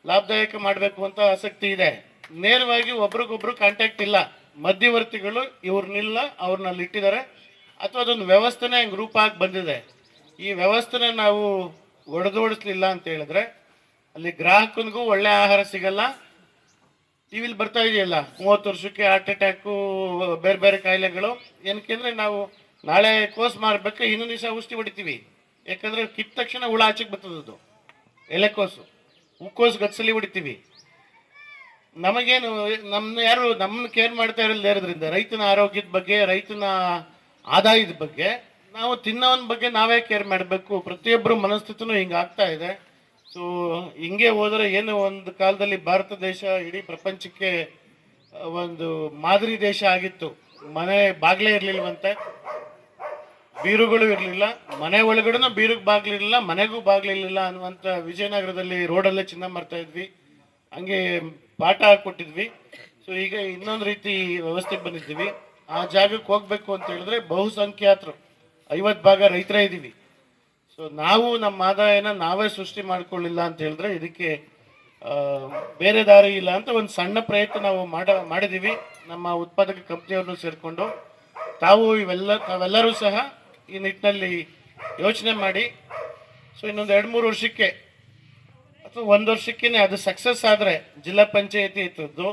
ಲಾಭದಾಯಕ ಮಾಡಬೇಕು ಅಂತ ಆಸಕ್ತಿ ಇದೆ, ನೇರವಾಗಿ ಒಬ್ರಿಗೊಬ್ರು ಕಾಂಟ್ಯಾಕ್ಟ್ ಇಲ್ಲ. ಮಧ್ಯವರ್ತಿಗಳು ಇವ್ರನ್ನಿಲ್ಲ, ಅವ್ರನ್ನ ಅಲ್ಲಿ ಇಟ್ಟಿದ್ದಾರೆ, ಅಥವಾ ಅದೊಂದು ವ್ಯವಸ್ಥೆನೇ ಹಂಗೆ ರೂಪ ಆಗಿ ಬಂದಿದೆ. ಈ ವ್ಯವಸ್ಥೆನ ನಾವು ಒಡೆದೋಡಿಸ್ಲಿಲ್ಲ ಅಂತ ಹೇಳಿದ್ರೆ ಅಲ್ಲಿ ಗ್ರಾಹಕನಿಗೂ ಒಳ್ಳೆ ಆಹಾರ ಸಿಗಲ್ಲ. ಟಿವಿಲಿ ಬರ್ತಾ ಇದೆಯಲ್ಲ 30 ವರ್ಷಕ್ಕೆ ಹಾರ್ಟ್ ಅಟ್ಯಾಕು, ಬೇರೆ ಬೇರೆ ಕಾಯಿಲೆಗಳು. ಏನಕ್ಕೆಂದರೆ ನಾವು ನಾಳೆ ಕೋಸ್ ಮಾರಬೇಕು, ಇನ್ನೊಂದು ದಿವಸ ಔಷಧಿ ಹೊಡಿತೀವಿ. ಯಾಕಂದರೆ ಕಿತ್ತ ತಕ್ಷಣ ಹುಳ ಆಚೆಗೆ ಬರ್ತದದು, ಎಲೆಕೋಸು. ಹೂಕೋಸು ಗಚ್ಚಲಿ ಹೊಡಿತೀವಿ. ನಮಗೇನು ನಮ್ಮನ್ನು ಕೇರ್ ಮಾಡ್ತಾ ಇರೋದ್ರಿಂದ ರೈತನ ಆರೋಗ್ಯದ ಬಗ್ಗೆ, ರೈತನ ಆದಾಯದ ಬಗ್ಗೆ, ನಾವು ತಿನ್ನೋನ ಬಗ್ಗೆ ನಾವೇ ಕೇರ್ ಮಾಡಬೇಕು. ಪ್ರತಿಯೊಬ್ಬರು ಮನಸ್ಥಿತಿನೂ ಹಿಂಗೆ ಆಗ್ತಾ ಇದೆ. ಸೊ ಹಿಂಗೆ ಹೋದರೆ ಏನು ಒಂದು ಕಾಲದಲ್ಲಿ ಭಾರತ ದೇಶ ಇಡೀ ಪ್ರಪಂಚಕ್ಕೆ ಒಂದು ಮಾದರಿ ದೇಶ ಆಗಿತ್ತು. ಮನೆ ಬಾಗಿಲೇ ಇರಲಿಲ್ವಂತೆ, ಬೀರುಗಳು ಇರಲಿಲ್ಲ, ಮನೆ ಒಳಗಡೆನೂ ಬೀರುಗೆ ಬಾಗಿಲಿರಲಿಲ್ಲ, ಮನೆಗೂ ಬಾಗಿಲಿರಲಿಲ್ಲ ಅನ್ನುವಂಥ ವಿಜಯನಗರದಲ್ಲಿ ರೋಡಲ್ಲೇ ಚಿನ್ನ ಮಾರ್ತಾ ಇದ್ವಿ, ಹಂಗೆ ಪಾಠ ಕೊಟ್ಟಿದ್ವಿ. ಸೊ ಈಗ ಇನ್ನೊಂದು ರೀತಿ ವ್ಯವಸ್ಥೆಗೆ ಬಂದಿದ್ದೀವಿ. ಆ ಜಾಗಕ್ಕೆ ಹೋಗ್ಬೇಕು ಅಂತ ಹೇಳಿದ್ರೆ ಬಹುಸಂಖ್ಯಾತರು 50 ಭಾಗ ರೈತರೇ ಇದ್ದೀವಿ. ಸೊ ನಾವು ನಮ್ಮ ಆದಾಯನ ನಾವೇ ಸೃಷ್ಟಿ ಮಾಡ್ಕೊಳ್ಳಿಲ್ಲ ಅಂತ ಹೇಳಿದ್ರೆ ಇದಕ್ಕೆ ಬೇರೆ ದಾರಿ ಇಲ್ಲ ಅಂತ ಒಂದು ಸಣ್ಣ ಪ್ರಯತ್ನ ನಾವು ಮಾಡಿದ್ದೀವಿ. ನಮ್ಮ ಉತ್ಪಾದಕ ಕಂಪ್ನಿಯವ್ರನ್ನು ಸೇರಿಕೊಂಡು ತಾವೆಲ್ಲರೂ ಸಹ ಈ ನಿಟ್ಟಿನಲ್ಲಿ ಯೋಚನೆ ಮಾಡಿ. ಸೊ ಇನ್ನೊಂದು 2-3 ವರ್ಷಕ್ಕೆ ಅಥವಾ 1 ವರ್ಷಕ್ಕೇ ಅದು ಸಕ್ಸಸ್ ಆದರೆ ಜಿಲ್ಲಾ ಪಂಚಾಯತಿ ಇತ್ತದ್ದು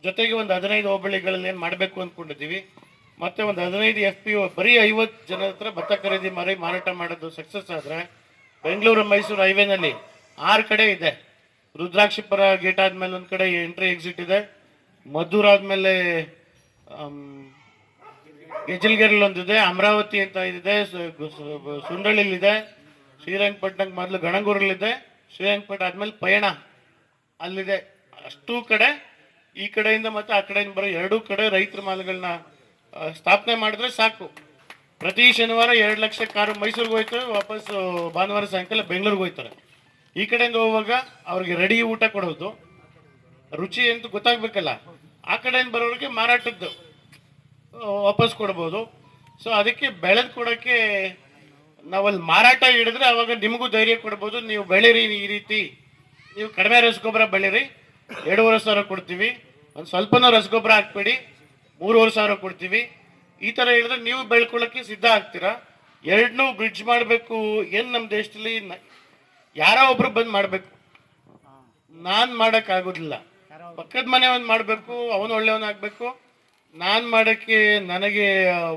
ಜೊತೆಗೆ ಒಂದು 15 ಹೋಬಳಿಗಳಲ್ಲಿ ಏನು ಮಾಡಬೇಕು ಅಂದ್ಕೊಂಡಿದ್ದೀವಿ. ಮತ್ತು ಒಂದು 15 FPO ಬರೀ 50 ಜನ ಹತ್ರ ಭತ್ತ ಖರೀದಿ ಮಾರಾಟ ಮಾಡೋದು ಸಕ್ಸಸ್ ಆದರೆ ಬೆಂಗಳೂರು ಮೈಸೂರು ಹೈವೇನಲ್ಲಿ 6 ಕಡೆ ಇದೆ. ರುದ್ರಾಕ್ಷಿಪುರ ಗೇಟ್ ಆದಮೇಲೆ ಒಂದು ಕಡೆ ಎಂಟ್ರಿ ಎಕ್ಸಿಟ್ ಇದೆ. ಮದ್ದೂರು ಆದಮೇಲೆ ಗೆಜಲ್ಗೆರೆಲ್ ಒಂದಿದೆ, ಅಮರಾವತಿ ಅಂತ ಇದೆ, ಸುಂಡಳ್ಳಿಲಿದೆ, ಶ್ರೀರಂಗಪಟ್ಟಣಕ್ಕೆ ಮೊದಲು ಗಣಗೂರಲ್ಲಿದೆ, ಶ್ರೀರಂಗಪಟ್ಟಣ ಆದಮೇಲೆ ಪಯಣ ಅಲ್ಲಿದೆ. ಅಷ್ಟೂ ಕಡೆ ಈ ಕಡೆಯಿಂದ ಮತ್ತು ಆ ಕಡೆಯಿಂದ ಬರೋ 2 ಕಡೆ ರೈತರ ಮಾಲ್ಗಳನ್ನ ಸ್ಥಾಪನೆ ಮಾಡಿದ್ರೆ ಸಾಕು. ಪ್ರತಿ ಶನಿವಾರ 2 ಲಕ್ಷ ಕಾರು ಮೈಸೂರಿಗೆ ಹೋಯ್ತವೆ, ವಾಪಸ್ ಭಾನುವಾರ ಸಾಯಂಕಾಲ ಬೆಂಗಳೂರಿಗೆ ಹೋಗ್ತಾರೆ. ಈ ಕಡೆಯಿಂದ ಹೋಗುವಾಗ ಅವ್ರಿಗೆ ರೆಡಿ ಊಟ ಕೊಡೋದು, ರುಚಿ ಅಂತ ಗೊತ್ತಾಗ್ಬೇಕಲ್ಲ. ಆ ಕಡೆಯಿಂದ ಬರೋರಿಗೆ ಮಾರಾಟದ್ದು ವಾಪಸ್ ಕೊಡ್ಬೋದು. ಸೊ ಅದಕ್ಕೆ ಬೆಳೆದು ಕೊಡೋಕ್ಕೆ ನಾವಲ್ಲಿ ಮಾರಾಟ ಹಿಡಿದ್ರೆ ಅವಾಗ ನಿಮಗೂ ಧೈರ್ಯ ಕೊಡ್ಬೋದು. ನೀವು ಬೆಳೀರಿ, ಈ ರೀತಿ ನೀವು ಕಡಿಮೆ ರಸಗೊಬ್ಬರ ಬೆಳೀರಿ, 2,500 ಕೊಡ್ತೀವಿ, ಒಂದು ಸ್ವಲ್ಪನೂ ರಸಗೊಬ್ಬರ ಹಾಕ್ಬೇಡಿ, 3,500 ಕೊಡ್ತೀವಿ. ಈ ಥರ ಹೇಳಿದ್ರೆ ನೀವು ಬೆಳ್ಕೊಳ್ಳೋಕ್ಕೆ ಸಿದ್ಧ ಆಗ್ತೀರಾ. ಎರಡನ್ನೂ ಬ್ರಿಡ್ಜ್ ಮಾಡಬೇಕು. ಏನು ನಮ್ಮ ದೇಶದಲ್ಲಿ ಯಾರೋ ಒಬ್ರು ಬಂದು ಮಾಡಬೇಕು, ನಾನು ಮಾಡೋಕ್ಕಾಗೋದಿಲ್ಲ. ಪಕ್ಕದ ಮನೆ ಒಂದು ಮಾಡಬೇಕು, ಅವನು ಒಳ್ಳೆಯವನಾಗಬೇಕು. ನಾನು ಮಾಡೋಕ್ಕೆ ನನಗೆ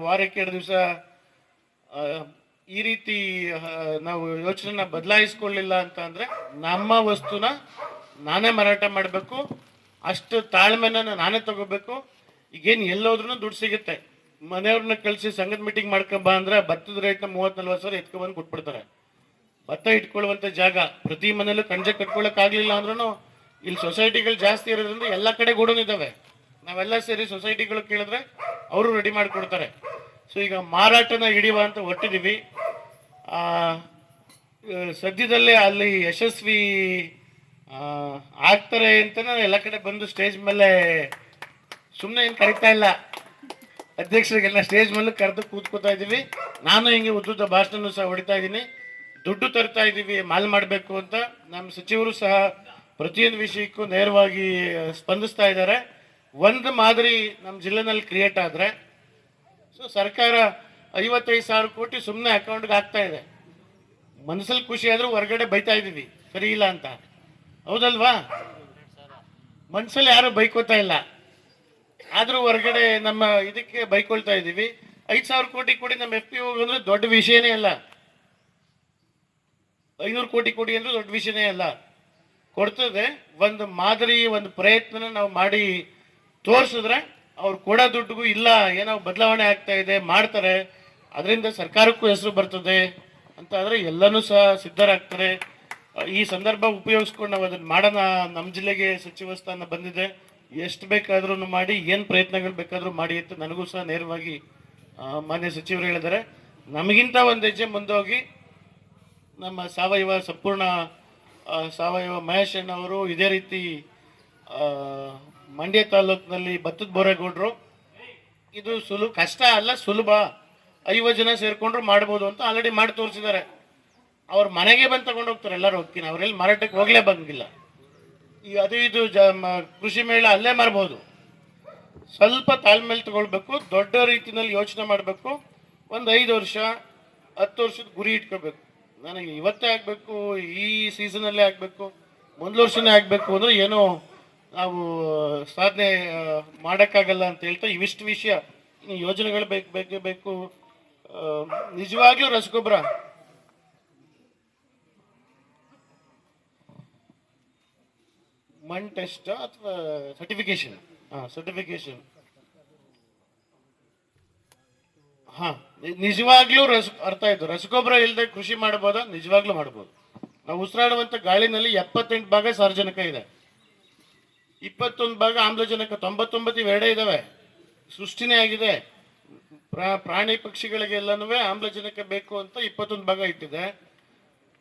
ವಾರಕ್ಕೆ 2 ದಿವಸ ಈ ರೀತಿ ನಾವು ಯೋಚನೆನ ಬದಲಾಯಿಸ್ಕೊಳ್ಳಿಲ್ಲ ಅಂತ ಅಂದರೆ ನಮ್ಮ ವಸ್ತುನ ನಾನೇ ಮಾರಾಟ ಮಾಡಬೇಕು. ಅಷ್ಟು ತಾಳ್ಮೆನ ನಾನೇ ತಗೋಬೇಕು. ಈಗೇನು ಎಲ್ಲೋದ್ರೂ ದುಡ್ಡು ಸಿಗುತ್ತೆ. ಮನೆಯವ್ರನ್ನ ಕಳಿಸಿ ಸಂಘದ ಮೀಟಿಂಗ್ ಮಾಡ್ಕೊಂಬ ಅಂದರೆ ಭತ್ತದ ರೇಟ್ನ 30-40 ಸಾವಿರ ಎತ್ಕೊಬಂದು ಕೊಟ್ಬಿಡ್ತಾರೆ. ಭತ್ತ ಇಟ್ಕೊಳ್ಳುವಂಥ ಜಾಗ ಪ್ರತಿ ಮನೇಲೂ ಕಣ್ಜೆ ಕಟ್ಕೊಳ್ಳೋಕ್ಕಾಗಲಿಲ್ಲ ಅಂದ್ರೂ ಇಲ್ಲಿ ಸೊಸೈಟಿಗಳು ಜಾಸ್ತಿ ಇರೋದ್ರಿಂದ ಎಲ್ಲ ಕಡೆ ಗೋಡನ್ ಇದ್ದಾವೆ. ನಾವೆಲ್ಲ ಸೇರಿ ಸೊಸೈಟಿಗಳು ಕೇಳಿದ್ರೆ ಅವರು ರೆಡಿ ಮಾಡಿಕೊಡ್ತಾರೆ. ಸೊ ಈಗ ಮಾರಾಟನ ಹಿಡಿಯುವ ಅಂತ ಹೊಟ್ಟಿದ್ದೀವಿ. ಸದ್ಯದಲ್ಲೇ ಅಲ್ಲಿ ಯಶಸ್ವಿ ಆಗ್ತಾರೆ ಅಂತ ಎಲ್ಲ ಕಡೆ ಬಂದು ಸ್ಟೇಜ್ ಮೇಲೆ ಸುಮ್ಮನೆ ಏನು ಕರಿತಾ ಇಲ್ಲ, ಅಧ್ಯಕ್ಷರಿಗೆಲ್ಲ ಸ್ಟೇಜ್ ಮೇಲೆ ಕರೆದು ಕೂತ್ಕೋತಾ ಇದ್ದೀವಿ. ನಾನು ಹಿಂಗೆ ಉದ್ದುದ್ದ ಭಾಷಣ ಸಹ ಹೊಡಿತಾ ಇದ್ದೀನಿ. ದುಡ್ಡು ತರ್ತಾ ಇದ್ದೀವಿ ಮಾಲ್ ಮಾಡಬೇಕು ಅಂತ. ನಮ್ಮ ಸಚಿವರು ಸಹ ಪ್ರತಿಯೊಂದು ವಿಷಯಕ್ಕೂ ನೇರವಾಗಿ ಸ್ಪಂದಿಸ್ತಾ ಇದ್ದಾರೆ. ಒಂದು ಮಾದರಿ ನಮ್ಮ ಜಿಲ್ಲೆನಲ್ಲಿ ಕ್ರಿಯೇಟ್ ಆದರೆ ಸೊ ಸರ್ಕಾರ 55,000 ಕೋಟಿ ಸುಮ್ಮನೆ ಅಕೌಂಟ್ಗೆ ಆಗ್ತಾ ಇದೆ. ಮನಸ್ಸಲ್ಲಿ ಖುಷಿ ಆದರೂ ಹೊರಗಡೆ ಬೈತಾ ಇದ್ದೀವಿ ಸರಿ ಇಲ್ಲ ಅಂತ, ಹೌದಲ್ವಾ? ಮನಸ್ಸಲ್ಲಿ ಯಾರು ಬೈಕೋತಾ ಇಲ್ಲ, ಆದರೂ ಹೊರಗಡೆ ನಮ್ಮ ಇದಕ್ಕೆ ಬೈಕೊಳ್ತಾ ಇದ್ದೀವಿ. 5,000 ಕೋಟಿ ಕೊಡಿ ನಮ್ಮ FPO ಅಂದರೆ ದೊಡ್ಡ ವಿಷಯನೇ ಅಲ್ಲ. 500 ಕೋಟಿ ಕೊಡಿ ಅಂದರೆ ದೊಡ್ಡ ವಿಷಯನೇ ಅಲ್ಲ. ಕೊಡ್ತದೆ. ಒಂದು ಮಾದರಿ ಒಂದು ಪ್ರಯತ್ನ ನಾವು ಮಾಡಿ ತೋರಿಸಿದ್ರೆ ಅವ್ರು ಕೊಡೋ ದುಡ್ಡಿಗೂ ಇಲ್ಲ ಏನೋ ಬದಲಾವಣೆ ಆಗ್ತಾ ಇದೆ ಮಾಡ್ತಾರೆ, ಅದರಿಂದ ಸರ್ಕಾರಕ್ಕೂ ಹೆಸರು ಬರ್ತದೆ ಅಂತ ಆದರೆ ಎಲ್ಲನೂ ಸಹ ಸಿದ್ಧರಾಗ್ತಾರೆ. ಈ ಸಂದರ್ಭ ಉಪಯೋಗಿಸ್ಕೊಂಡು ನಾವು ಅದನ್ನು ಮಾಡೋಣ. ನಮ್ಮ ಜಿಲ್ಲೆಗೆ ಸಚಿವ ಸ್ಥಾನ ಬಂದಿದೆ, ಎಷ್ಟು ಬೇಕಾದ್ರೂ ಮಾಡಿ, ಏನು ಪ್ರಯತ್ನಗಳು ಬೇಕಾದರೂ ಮಾಡಿ ಅಂತ ನನಗೂ ಸಹ ನೇರವಾಗಿ ಮಾನ್ಯ ಸಚಿವರು ಹೇಳಿದ್ದಾರೆ. ನಮಗಿಂತ ಒಂದು ಹೆಜ್ಜೆ ಮುಂದೋಗಿ ನಮ್ಮ ಸಾವಯವ ಸಂಪೂರ್ಣ ಸಾವಯವ ಮಹೇಶ್ ಅಣ್ಣವರು ಇದೇ ರೀತಿ ಮಂಡ್ಯ ತಾಲೂಕಿನಲ್ಲಿ ಭತ್ತದ ಬೋರೇಗೌಡರು ಇದು ಕಷ್ಟ ಅಲ್ಲ, ಸುಲಭ. 50 ಜನ ಸೇರಿಕೊಂಡ್ರು ಮಾಡ್ಬೋದು ಅಂತ ಆಲ್ರೆಡಿ ಮಾಡಿ ತೋರಿಸಿದ್ದಾರೆ. ಅವ್ರ ಮನೆಗೆ ಬಂದು ತಗೊಂಡು ಹೋಗ್ತಾರೆ ಎಲ್ಲರೂ. ಹೋಗ್ತೀನಿ ಅವರೆಲ್ಲಿ ಮಾರಾಟಕ್ಕೆ ಹೋಗಲೇ ಬಂದಿಲ್ಲ. ಈ ಅದು ಇದು ಕೃಷಿ ಮೇಳ ಅಲ್ಲೇ ಮಾರ್ಬೋದು. ಸ್ವಲ್ಪ ತಾಳ್ಮೇಲೆ ತಗೊಳ್ಬೇಕು, ದೊಡ್ಡ ರೀತಿಯಲ್ಲಿ ಯೋಚನೆ ಮಾಡಬೇಕು. ಒಂದು 5 ವರ್ಷ 10 ವರ್ಷದ ಗುರಿ ಇಟ್ಕೋಬೇಕು. ನನಗೆ ಇವತ್ತೇ ಆಗಬೇಕು, ಈ ಸೀಸನಲ್ಲೇ ಆಗಬೇಕು, ಮುಂದೆ ವರ್ಷನೇ ಆಗಬೇಕು ಅಂದರೆ ಏನೋ ನಾವು ಸಾಧನೆ ಮಾಡೋಕ್ಕಾಗಲ್ಲ ಅಂತ ಹೇಳ್ತಾ ಇವಿಷ್ಟು ವಿಷಯ ಯೋಜನೆಗಳು ಬೇಕು. ನಿಜವಾಗ್ಲೂ ರಸಗೊಬ್ಬರ ಮಣ್ ಟೆಸ್ಟ್ ಅಥವಾ ಸರ್ಟಿಫಿಕೇಶನ್ ನಿಜವಾಗ್ಲೂ ಅರ್ಥ ಆಯ್ತು. ರಸಗೊಬ್ಬರ ಇಲ್ಲದೆ ಕೃಷಿ ಮಾಡ್ಬೋದಾ? ನಿಜವಾಗ್ಲೂ ಮಾಡ್ಬೋದು. ನಾವು ಉಸಿರಾಡುವಂಥ ಗಾಳಿನಲ್ಲಿ 78 ಭಾಗ ಸಾರ್ವಜನಿಕ ಇದೆ, 21 ಭಾಗ ಆಮ್ಲಜನಕ, 99 ಇವೆರಡೇ ಇದ್ದಾವೆ. ಸೃಷ್ಟಿನೇ ಆಗಿದೆ. ಪ್ರಾಣಿ ಪಕ್ಷಿಗಳಿಗೆಲ್ಲನೂ ಆಮ್ಲಜನಕ ಬೇಕು ಅಂತ 21 ಭಾಗ ಇಟ್ಟಿದೆ.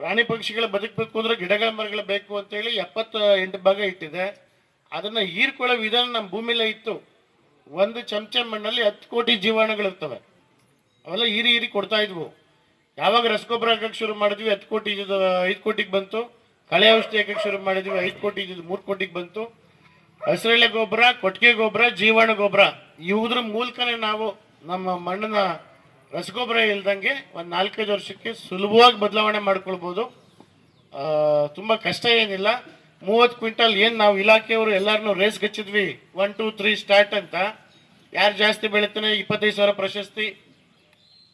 ಪ್ರಾಣಿ ಪಕ್ಷಿಗಳು ಬದುಕಬೇಕು ಅಂದ್ರೆ ಗಿಡಗಳ ಮರಗಳು ಬೇಕು ಅಂತೇಳಿ 78 ಭಾಗ ಇಟ್ಟಿದೆ. ಅದನ್ನು ಹೀರ್ಕೊಳ್ಳೋ ವಿಧಾನ ನಮ್ಮ ಭೂಮಿಲೇ ಇತ್ತು. ಒಂದು ಚಮಚ ಮಣ್ಣಲ್ಲಿ 10 ಕೋಟಿ ಜೀವಾಣುಗಳಿರ್ತವೆ. ಅವೆಲ್ಲ ಹೀರಿ ಕೊಡ್ತಾ ಇದ್ವು. ಯಾವಾಗ ರಸಗೊಬ್ಬರ ಹಾಕಕ್ಕೆ ಶುರು ಮಾಡಿದ್ವಿ 5 ಕೋಟಿಗೆ ಬಂತು. ಕಳೆ ಔಷಧಿ ಹಾಕಕ್ಕೆ ಶುರು ಮಾಡಿದ್ವಿ. 5 ಕೋಟಿ ಇದ್ದು 3 ಕೋಟಿಗೆ ಬಂತು. ಹಸಿರೆಲೆ ಗೊಬ್ಬರ, ಕೊಟ್ಟಿಗೆ ಗೊಬ್ಬರ, ಜೀವಾಣು ಗೊಬ್ಬರ ಇವುದ್ರ ಮೂಲಕನೇ ನಾವು ನಮ್ಮ ಮಣ್ಣಿನ ರಸಗೊಬ್ಬರ ಇಲ್ದಂಗೆ ಒಂದು 4-5 ವರ್ಷಕ್ಕೆ ಸುಲಭವಾಗಿ ಬದಲಾವಣೆ ಮಾಡ್ಕೊಳ್ಬೋದು. ತುಂಬ ಕಷ್ಟ ಏನಿಲ್ಲ. 30 ಕ್ವಿಂಟಲ್ ಏನು ನಾವು ಇಲಾಖೆಯವರು ಎಲ್ಲರನ್ನೂ ರೇಸ್ ಗಚ್ಚಿದ್ವಿ, 1 2 3 ಸ್ಟಾರ್ಟ್ ಅಂತ. ಯಾರು ಜಾಸ್ತಿ ಬೆಳೀತಾನೆ 25,000 ಪ್ರಶಸ್ತಿ,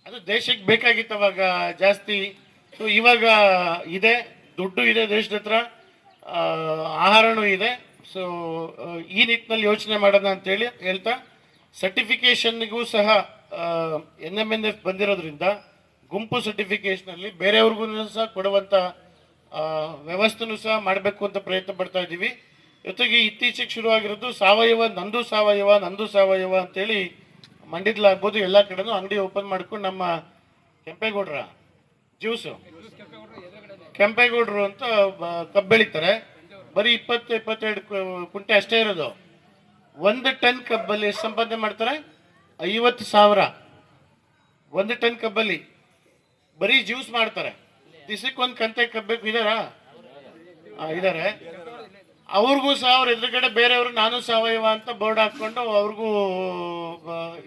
ಅದು ದೇಶಕ್ಕೆ ಬೇಕಾಗಿತ್ತು ಅವಾಗ ಜಾಸ್ತಿ. ಸೊ ಇವಾಗ ಇದೆ, ದುಡ್ಡು ಇದೆ ದೇಶದ ಹತ್ರ, ಆಹಾರನೂ ಇದೆ. ಸೊ ಈ ನಿಟ್ಟಿನಲ್ಲಿ ಯೋಚನೆ ಮಾಡೋಣ ಅಂತೇಳಿ ಹೇಳ್ತಾ, ಸರ್ಟಿಫಿಕೇಷನ್ಗೂ ಸಹ NMNF ಬಂದಿರೋದ್ರಿಂದ ಗುಂಪು ಸರ್ಟಿಫಿಕೇಷನಲ್ಲಿ ಬೇರೆಯವ್ರಿಗೂ ಸಹ ಕೊಡುವಂಥ ವ್ಯವಸ್ಥೆನೂ ಸಹ ಮಾಡಬೇಕು ಅಂತ ಪ್ರಯತ್ನ ಪಡ್ತಾ ಇದ್ದೀವಿ. ಜೊತೆಗೆ ಇತ್ತೀಚೆಗೆ ಶುರುವಾಗಿರೋದು ಸಾವಯವ, ನಂದು ಸಾವಯವ ಅಂತೇಳಿ ಮಂಡ್ಯದಲ್ಲಾಗ್ಬೋದು ಎಲ್ಲ ಕಡೆನೂ ಅಂಗಡಿ ಓಪನ್ ಮಾಡ್ಕೊಂಡು ನಮ್ಮ ಕೆಂಪೇಗೌಡರ ಜ್ಯೂಸು, ಕೆಂಪೇಗೌಡರು ಅಂತ ಕಬ್ಬು ಬೆಳೀತಾರೆ. ಬರೀ 20-22 ಕುಂಟೆ ಅಷ್ಟೇ ಇರೋದು. 1 ಟನ್ ಕಬ್ಬಲ್ಲಿ ಎಷ್ಟು ಸಂಪಾದನೆ ಮಾಡ್ತಾರೆ? 50,000. 1 ಟನ್ ಕಬ್ಬಲ್ಲಿ ಬರೀ ಜ್ಯೂಸ್ ಮಾಡ್ತಾರೆ. ದಿಸಕ್ಕೆ ಒಂದು ಕಂತೆ ಕಬ್ಬಬೇಕು ಇದಾರೆ. ಅವ್ರಿಗೂ ಸಹ ಅವ್ರ ಎದುರುಗಡೆ ಬೇರೆಯವರು ನಾನು ಸಾವಯವ ಅಂತ ಬೋರ್ಡ್ ಹಾಕ್ಕೊಂಡು ಅವ್ರಿಗೂ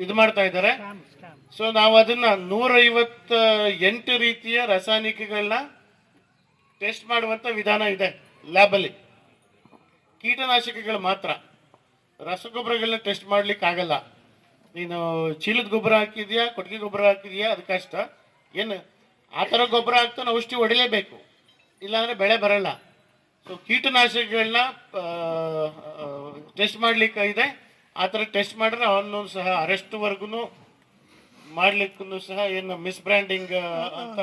ಇದು ಮಾಡ್ತಾ ಇದ್ದಾರೆ. ಸೊ ನಾವು ಅದನ್ನ 158 ರೀತಿಯ ರಾಸಾಯನಿಕಗಳನ್ನ ಟೆಸ್ಟ್ ಮಾಡುವಂಥ ವಿಧಾನ ಇದೆ ಲ್ಯಾಬಲ್ಲಿ. ಕೀಟನಾಶಕಗಳು ಮಾತ್ರ, ರಸಗೊಬ್ಬರಗಳನ್ನ ಟೆಸ್ಟ್ ಮಾಡ್ಲಿಕ್ಕೆ ಆಗಲ್ಲ. ನೀನು ಚೀಲದ ಗೊಬ್ಬರ ಹಾಕಿದ್ಯಾ, ಕೊಟ್ಟಿಗೆ ಗೊಬ್ಬರ ಹಾಕಿದ್ಯಾ, ಅದು ಕಷ್ಟ. ಏನು ಆ ಥರ ಗೊಬ್ಬರ ಹಾಕ್ತಾನೆ ಔಷಧಿ ಹೊಡಿಲೇಬೇಕು, ಇಲ್ಲಾಂದರೆ ಬೆಳೆ ಬರಲ್ಲ. ಸೊ ಕೀಟನಾಶಕಗಳನ್ನ ಟೆಸ್ಟ್ ಮಾಡಲಿಕ್ಕೆ ಇದೆ. ಆ ಥರ ಟೆಸ್ಟ್ ಮಾಡಿದ್ರೆ ಅವನು ಸಹ ಅರೆಸ್ಟ್ವರೆಗೂ ಮಾಡಲಿಕ್ಕೂ ಸಹ ಏನು ಮಿಸ್ಬ್ರ್ಯಾಂಡಿಂಗ್ ಅಂತ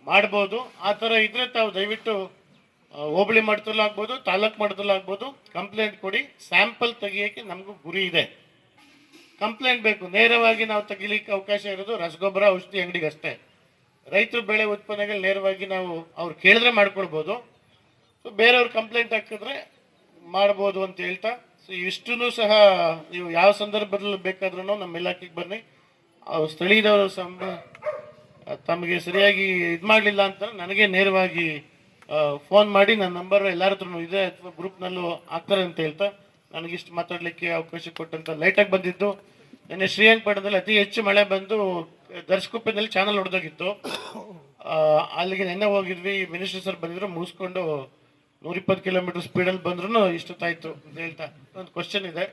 ಮಾಡ್ಬೋದು. ಆ ಥರ ಇದ್ರೆ ತಾವು ದಯವಿಟ್ಟು ಹೋಬಳಿ ಮಟ್ಟದಲ್ಲೂ ಆಗ್ಬೋದು, ತಾಲೂಕು ಮಟ್ಟದಲ್ಲೂ ಆಗ್ಬೋದು, ಕಂಪ್ಲೇಂಟ್ ಕೊಡಿ. ಸ್ಯಾಂಪಲ್ ತೆಗಿಯೋಕ್ಕೆ ನಮಗೂ ಗುರಿ ಇದೆ. ಕಂಪ್ಲೇಂಟ್ ಬೇಕು, ನೇರವಾಗಿ ನಾವು ತೆಗಿಲಿಕ್ಕೆ ಅವಕಾಶ ಇರೋದು ರಸಗೊಬ್ಬರ ಔಷಧಿ ಅಂಗಡಿಗೆ ಅಷ್ಟೇ. ರೈತರು ಬೆಳೆ ಉತ್ಪನ್ನಗಳು ನೇರವಾಗಿ ನಾವು ಅವ್ರು ಕೇಳಿದ್ರೆ ಮಾಡ್ಕೊಳ್ಬೋದು. ಸೊ ಬೇರೆಯವ್ರು ಕಂಪ್ಲೇಂಟ್ ಹಾಕಿದ್ರೆ ಮಾಡ್ಬೋದು ಅಂತ ಹೇಳ್ತಾ, ಸೊ ಇಷ್ಟೂ ಸಹ ನೀವು ಯಾವ ಸಂದರ್ಭದಲ್ಲಿ ಬೇಕಾದ್ರೂ ನಮ್ಮ ಇಲಾಖೆಗೆ ಬನ್ನಿ. ಸ್ಥಳೀಯದವರು ತಮಗೆ ಸರಿಯಾಗಿ ಇದು ಮಾಡಲಿಲ್ಲ ಅಂತ ನನಗೆ ನೇರವಾಗಿ ಫೋನ್ ಮಾಡಿ, ನನ್ನ ನಂಬರ್ ಎಲ್ಲರ ಹತ್ರನೂ ಇದೆ ಅಥವಾ ಗ್ರೂಪ್ನಲ್ಲೂ ಆಗ್ತಾರೆ ಅಂತ ಹೇಳ್ತಾ, ನನಗಿಷ್ಟು ಮಾತಾಡಲಿಕ್ಕೆ ಅವಕಾಶ ಕೊಟ್ಟಂತ ಲೈಟಾಗಿ ಬಂದಿದ್ದು. ನಿನ್ನೆ ಶ್ರೀರಂಗಪಟ್ಟಣದಲ್ಲಿ ಅತಿ ಹೆಚ್ಚು ಮಳೆ ಬಂದು ದರ್ಶಕುಪ್ಪೆನಲ್ಲಿ ಚಾನಲ್ ಹೊಡೆದೋಗಿತ್ತು. ಅಲ್ಲಿಗೆ ನೆನ್ನೆ ಹೋಗಿದ್ವಿ, ಮಿನಿಸ್ಟರ್ ಸರ್ ಬಂದಿದ್ರು, ಮುಗಿಸ್ಕೊಂಡು 120 ಕಿಲೋಮೀಟರ್ ಸ್ಪೀಡಲ್ಲಿ ಬಂದ್ರೂ ಇಷ್ಟೊತ್ತಾಯಿತು ಅಂತ ಹೇಳ್ತಾ ಒಂದು ಕ್ವಶನ್ ಇದೆ.